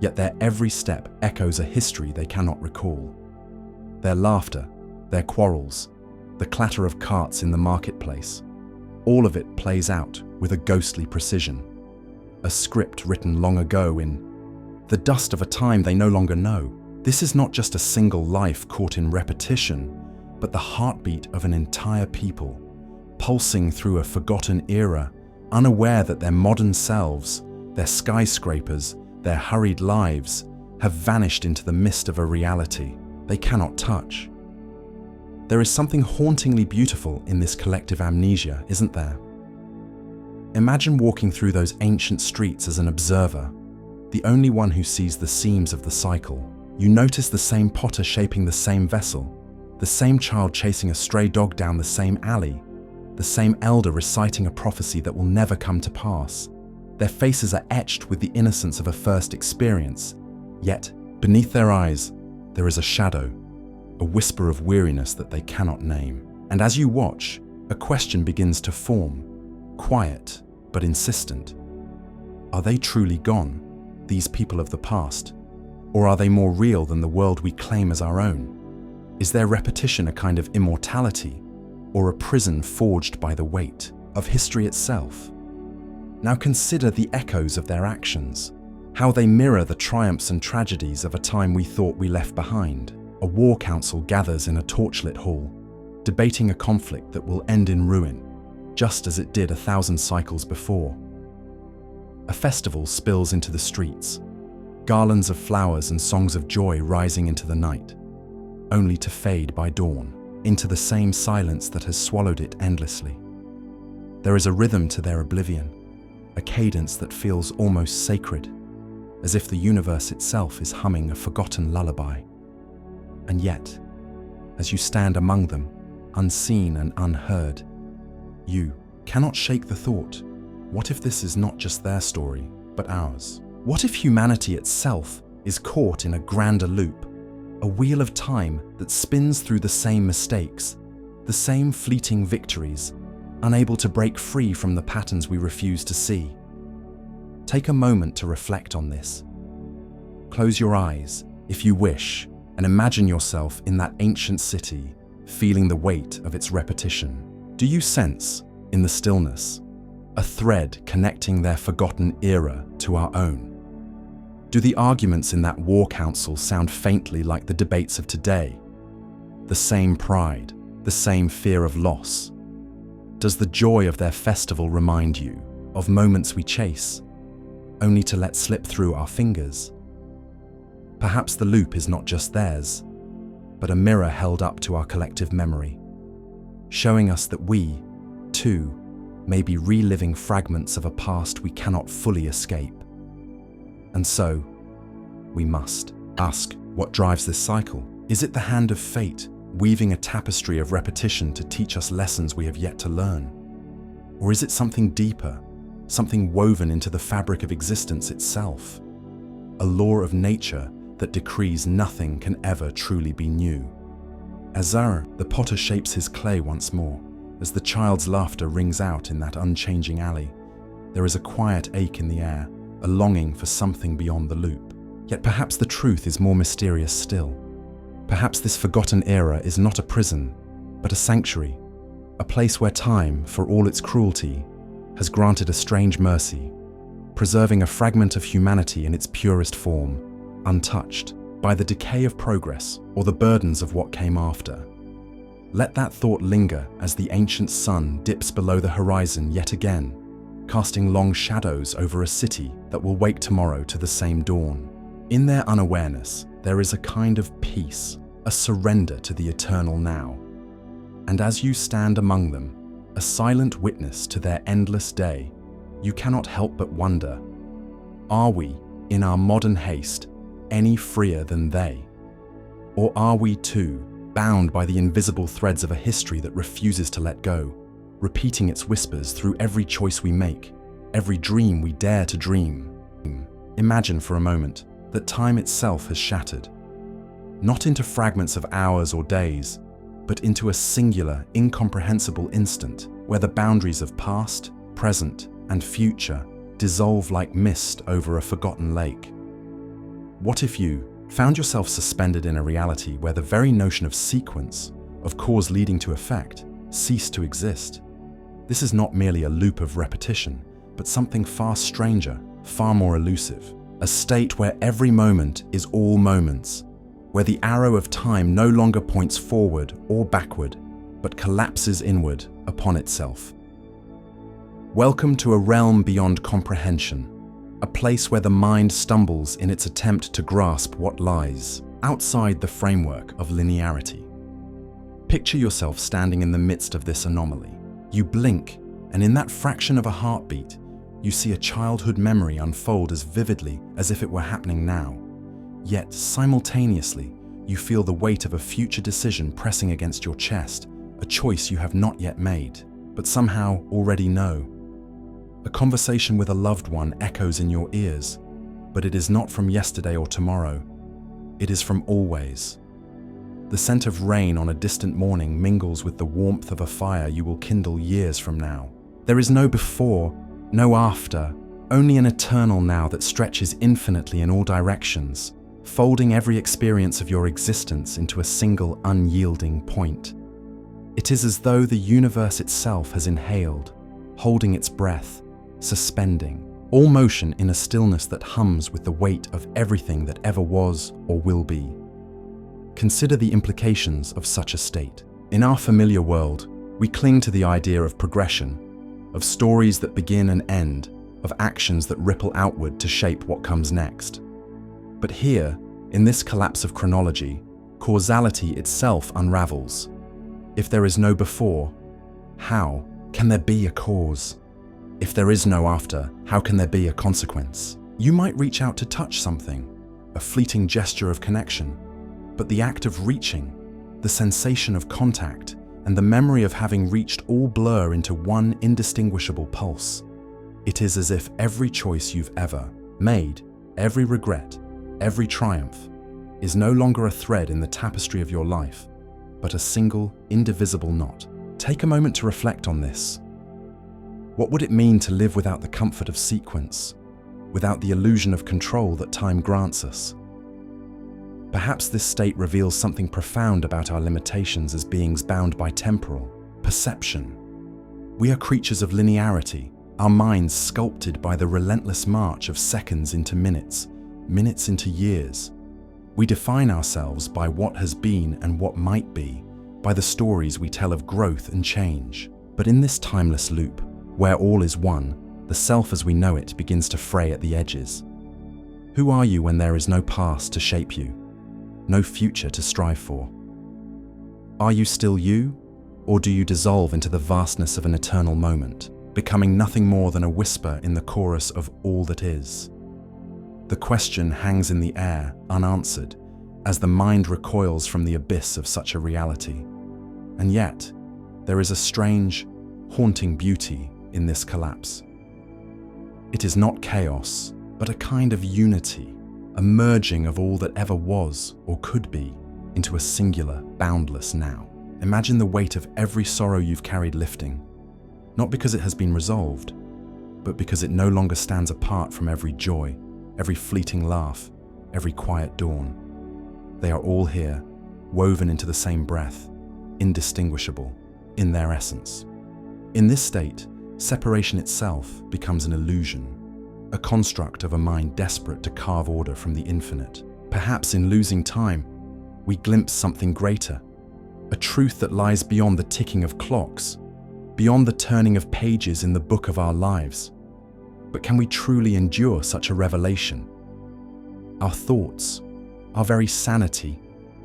Yet their every step echoes a history they cannot recall. Their laughter, their quarrels, the clatter of carts in the marketplace, all of it plays out with a ghostly precision. A script written long ago in the dust of a time they no longer know. This is not just a single life caught in repetition, but the heartbeat of an entire people, pulsing through a forgotten era, unaware that their modern selves, their skyscrapers, their hurried lives, have vanished into the mist of a reality they cannot touch. There is something hauntingly beautiful in this collective amnesia, isn't there? Imagine walking through those ancient streets as an observer, the only one who sees the seams of the cycle. You notice the same potter shaping the same vessel, the same child chasing a stray dog down the same alley, the same elder reciting a prophecy that will never come to pass. Their faces are etched with the innocence of a first experience, yet beneath their eyes there is a shadow, a whisper of weariness that they cannot name. And as you watch, a question begins to form, quiet but insistent. Are they truly gone, these people of the past? Or are they more real than the world we claim as our own? Is their repetition a kind of immortality, or a prison forged by the weight of history itself? Now consider the echoes of their actions, how they mirror the triumphs and tragedies of a time we thought we left behind. A war council gathers in a torchlit hall, debating a conflict that will end in ruin, just as it did 1,000 cycles before. A festival spills into the streets, garlands of flowers and songs of joy rising into the night, only to fade by dawn into the same silence that has swallowed it endlessly. There is a rhythm to their oblivion, a cadence that feels almost sacred, as if the universe itself is humming a forgotten lullaby. And yet, as you stand among them, unseen and unheard, you cannot shake the thought, what if this is not just their story, but ours? What if humanity itself is caught in a grander loop, a wheel of time that spins through the same mistakes, the same fleeting victories, unable to break free from the patterns we refuse to see? Take a moment to reflect on this. Close your eyes, if you wish, and imagine yourself in that ancient city, feeling the weight of its repetition. Do you sense, in the stillness, a thread connecting their forgotten era to our own? Do the arguments in that war council sound faintly like the debates of today? The same pride, the same fear of loss? Does the joy of their festival remind you of moments we chase, only to let slip through our fingers? Perhaps the loop is not just theirs, but a mirror held up to our collective memory, showing us that we, too, may be reliving fragments of a past we cannot fully escape. And so, we must ask, what drives this cycle? Is it the hand of fate, weaving a tapestry of repetition to teach us lessons we have yet to learn? Or is it something deeper, something woven into the fabric of existence itself? A law of nature that decrees nothing can ever truly be new. As the potter shapes his clay once more, as the child's laughter rings out in that unchanging alley, there is a quiet ache in the air, a longing for something beyond the loop. Yet perhaps the truth is more mysterious still. Perhaps this forgotten era is not a prison, but a sanctuary, a place where time, for all its cruelty, has granted a strange mercy, preserving a fragment of humanity in its purest form, untouched by the decay of progress or the burdens of what came after. Let that thought linger as the ancient sun dips below the horizon yet again, casting long shadows over a city that will wake tomorrow to the same dawn. In their unawareness, there is a kind of peace, a surrender to the eternal now. And as you stand among them, a silent witness to their endless day, you cannot help but wonder, are we, in our modern haste, any freer than they? Or are we too bound by the invisible threads of a history that refuses to let go, repeating its whispers through every choice we make, every dream we dare to dream? Imagine for a moment that time itself has shattered, not into fragments of hours or days, but into a singular, incomprehensible instant where the boundaries of past, present, and future dissolve like mist over a forgotten lake. What if you found yourself suspended in a reality where the very notion of sequence, of cause leading to effect, ceased to exist? This is not merely a loop of repetition, but something far stranger, far more elusive. A state where every moment is all moments, where the arrow of time no longer points forward or backward, but collapses inward upon itself. Welcome to a realm beyond comprehension, a place where the mind stumbles in its attempt to grasp what lies outside the framework of linearity. Picture yourself standing in the midst of this anomaly. You blink, and in that fraction of a heartbeat, you see a childhood memory unfold as vividly as if it were happening now. Yet, simultaneously, you feel the weight of a future decision pressing against your chest, a choice you have not yet made, but somehow already know. A conversation with a loved one echoes in your ears, but it is not from yesterday or tomorrow. It is from always. The scent of rain on a distant morning mingles with the warmth of a fire you will kindle years from now. There is no before, no after, only an eternal now that stretches infinitely in all directions, folding every experience of your existence into a single unyielding point. It is as though the universe itself has inhaled, holding its breath, suspending, all motion in a stillness that hums with the weight of everything that ever was or will be. Consider the implications of such a state. In our familiar world, we cling to the idea of progression, of stories that begin and end, of actions that ripple outward to shape what comes next. But here, in this collapse of chronology, causality itself unravels. If there is no before, how can there be a cause? If there is no after, how can there be a consequence? You might reach out to touch something, a fleeting gesture of connection, but the act of reaching, the sensation of contact, and the memory of having reached all blur into one indistinguishable pulse. It is as if every choice you've ever made, every regret, every triumph, is no longer a thread in the tapestry of your life, but a single, indivisible knot. Take a moment to reflect on this. What would it mean to live without the comfort of sequence, without the illusion of control that time grants us? Perhaps this state reveals something profound about our limitations as beings bound by temporal perception. We are creatures of linearity, our minds sculpted by the relentless march of seconds into minutes, minutes into years. We define ourselves by what has been and what might be, by the stories we tell of growth and change. But in this timeless loop, where all is one, the self as we know it begins to fray at the edges. Who are you when there is no past to shape you, no future to strive for? Are you still you, or do you dissolve into the vastness of an eternal moment, becoming nothing more than a whisper in the chorus of all that is? The question hangs in the air, unanswered, as the mind recoils from the abyss of such a reality. And yet, there is a strange, haunting beauty in this collapse. It is not chaos, but a kind of unity, a merging of all that ever was or could be into a singular, boundless now. Imagine the weight of every sorrow you've carried lifting, not because it has been resolved, but because it no longer stands apart from every joy, every fleeting laugh, every quiet dawn. They are all here, woven into the same breath, indistinguishable in their essence. In this state, separation itself becomes an illusion, a construct of a mind desperate to carve order from the infinite. Perhaps in losing time, we glimpse something greater, a truth that lies beyond the ticking of clocks, beyond the turning of pages in the book of our lives. But can we truly endure such a revelation? Our thoughts, our very sanity,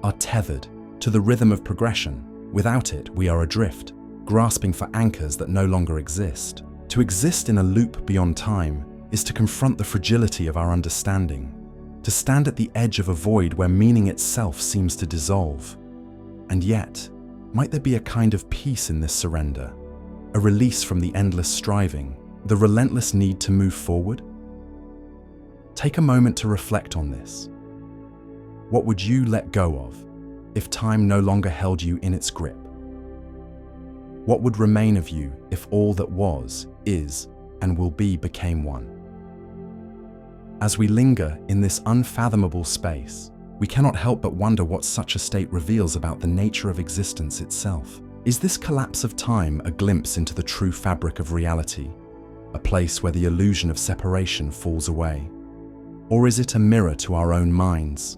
are tethered to the rhythm of progression. Without it, we are adrift, grasping for anchors that no longer exist. To exist in a loop beyond time is to confront the fragility of our understanding, to stand at the edge of a void where meaning itself seems to dissolve. And yet, might there be a kind of peace in this surrender, a release from the endless striving, the relentless need to move forward? Take a moment to reflect on this. What would you let go of if time no longer held you in its grip? What would remain of you if all that was, is, and will be became one? As we linger in this unfathomable space, we cannot help but wonder what such a state reveals about the nature of existence itself. Is this collapse of time a glimpse into the true fabric of reality, a place where the illusion of separation falls away? Or is it a mirror to our own minds,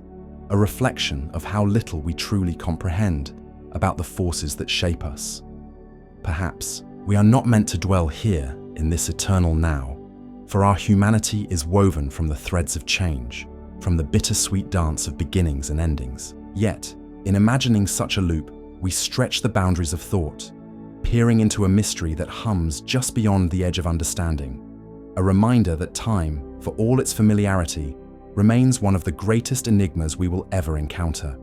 a reflection of how little we truly comprehend about the forces that shape us? Perhaps we are not meant to dwell here in this eternal now, for our humanity is woven from the threads of change, from the bittersweet dance of beginnings and endings. Yet, in imagining such a loop, we stretch the boundaries of thought, peering into a mystery that hums just beyond the edge of understanding, a reminder that time, for all its familiarity, remains one of the greatest enigmas we will ever encounter.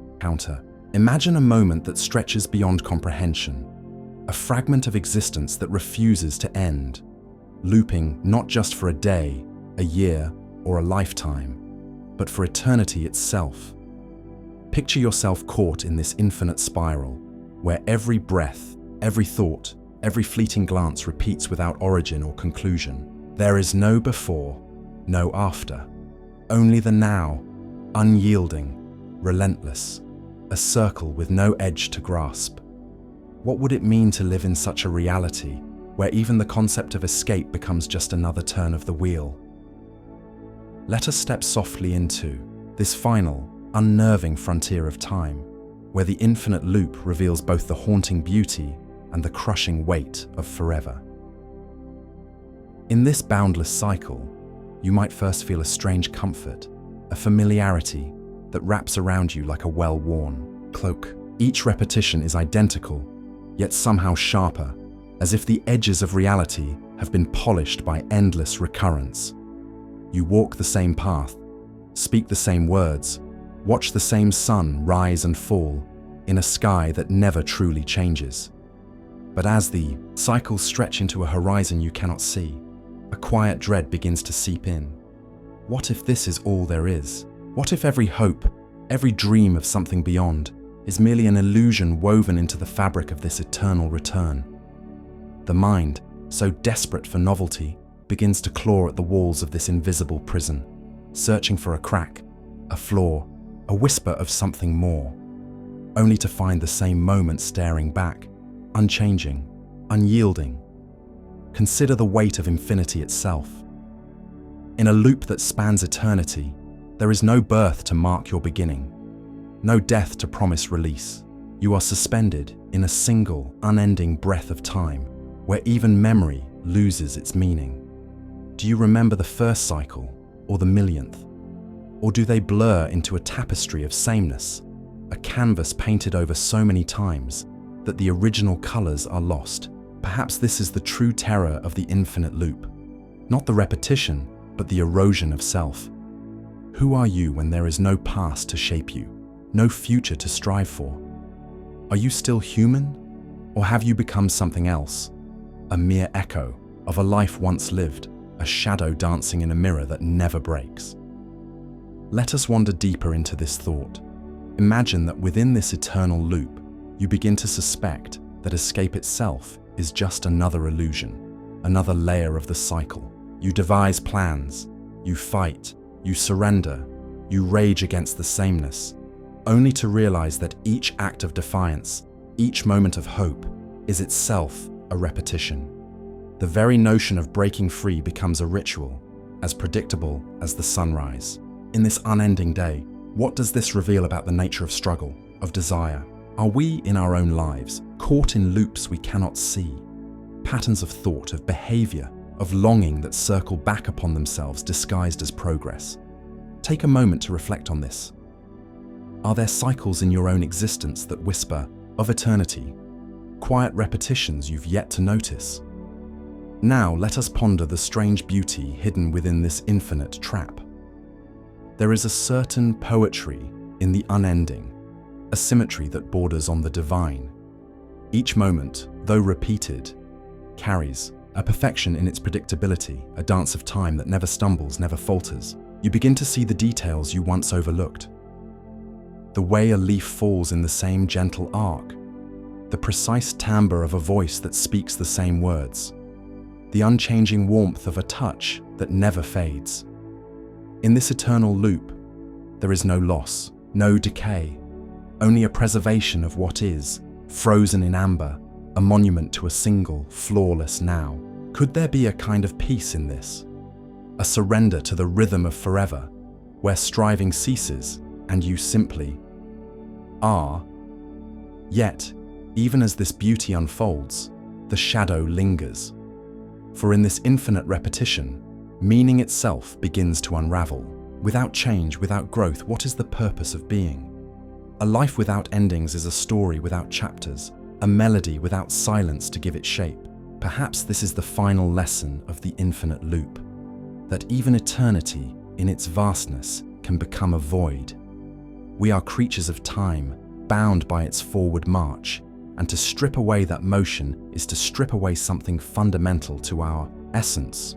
Imagine a moment that stretches beyond comprehension, a fragment of existence that refuses to end, looping not just for a day, a year, or a lifetime, but for eternity itself. Picture yourself caught in this infinite spiral, where every breath, every thought, every fleeting glance repeats without origin or conclusion. There is no before, no after, only the now, unyielding, relentless, a circle with no edge to grasp. What would it mean to live in such a reality, where even the concept of escape becomes just another turn of the wheel? Let us step softly into this final, unnerving frontier of time, where the infinite loop reveals both the haunting beauty and the crushing weight of forever. In this boundless cycle, you might first feel a strange comfort, a familiarity that wraps around you like a well-worn cloak. Each repetition is identical, yet somehow sharper, as if the edges of reality have been polished by endless recurrence. You walk the same path, speak the same words, watch the same sun rise and fall in a sky that never truly changes. But as the cycles stretch into a horizon you cannot see, a quiet dread begins to seep in. What if this is all there is? What if every hope, every dream of something beyond, is merely an illusion woven into the fabric of this eternal return? The mind, so desperate for novelty, begins to claw at the walls of this invisible prison, searching for a crack, a flaw, a whisper of something more, only to find the same moment staring back, unchanging, unyielding. Consider the weight of infinity itself. In a loop that spans eternity, There is no birth to mark your beginning, no death to promise release. You are suspended in a single, unending breath of time, where even memory loses its meaning. Do you remember the first cycle, or the millionth? Or do they blur into a tapestry of sameness, a canvas painted over so many times that the original colors are lost? Perhaps this is the true terror of the infinite loop. Not the repetition, but the erosion of self. Who are you when there is no past to shape you, no future to strive for? Are you still human? Or have you become something else? A mere echo of a life once lived, a shadow dancing in a mirror that never breaks. Let us wander deeper into this thought. Imagine that within this eternal loop, you begin to suspect that escape itself is just another illusion, another layer of the cycle. You devise plans, you fight, you surrender, you rage against the sameness, only to realize that each act of defiance, each moment of hope, is itself a repetition. The very notion of breaking free becomes a ritual, as predictable as the sunrise. In this unending day, what does this reveal about the nature of struggle, of desire? Are we, in our own lives, caught in loops we cannot see? Patterns of thought, of behavior, of longing that circle back upon themselves disguised as progress. Take a moment to reflect on this. Are there cycles in your own existence that whisper of eternity, quiet repetitions you've yet to notice? Now let us ponder the strange beauty hidden within this infinite trap. There is a certain poetry in the unending, a symmetry that borders on the divine. Each moment, though repeated, carries a perfection in its predictability, a dance of time that never stumbles, never falters. You begin to see the details you once overlooked. The way a leaf falls in the same gentle arc, the precise timbre of a voice that speaks the same words, the unchanging warmth of a touch that never fades. In this eternal loop, there is no loss, no decay, only a preservation of what is, frozen in amber, a monument to a single, flawless now. Could there be a kind of peace in this? A surrender to the rhythm of forever, where striving ceases and you simply are. Yet, even as this beauty unfolds, the shadow lingers. For in this infinite repetition, meaning itself begins to unravel. Without change, without growth, what is the purpose of being? A life without endings is a story without chapters, a melody without silence to give it shape. Perhaps this is the final lesson of the infinite loop, that even eternity, in its vastness, can become a void. We are creatures of time, bound by its forward march, and to strip away that motion is to strip away something fundamental to our essence.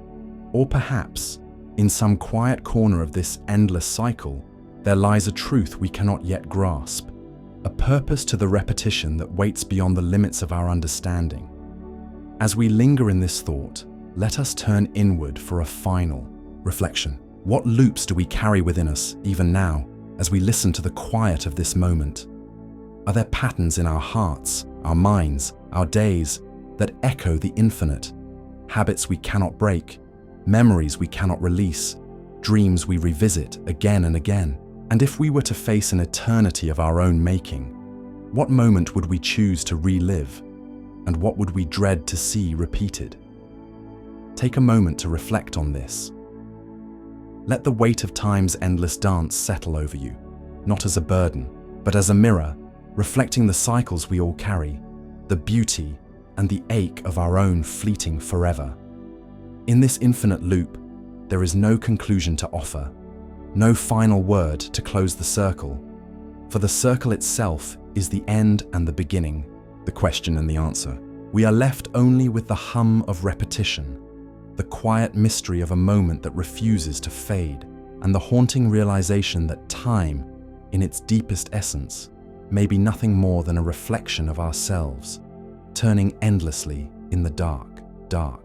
Or perhaps, in some quiet corner of this endless cycle, there lies a truth we cannot yet grasp, a purpose to the repetition that waits beyond the limits of our understanding. As we linger in this thought, let us turn inward for a final reflection. What loops do we carry within us, even now, as we listen to the quiet of this moment? Are there patterns in our hearts, our minds, our days that echo the infinite? Habits we cannot break, memories we cannot release, dreams we revisit again and again? And if we were to face an eternity of our own making, what moment would we choose to relive? And what would we dread to see repeated? Take a moment to reflect on this. Let the weight of time's endless dance settle over you, not as a burden, but as a mirror, reflecting the cycles we all carry, the beauty and the ache of our own fleeting forever. In this infinite loop, there is no conclusion to offer, no final word to close the circle, for the circle itself is the end and the beginning, the question and the answer. We are left only with the hum of repetition, the quiet mystery of a moment that refuses to fade, and the haunting realization that time, in its deepest essence, may be nothing more than a reflection of ourselves, turning endlessly in the dark, dark.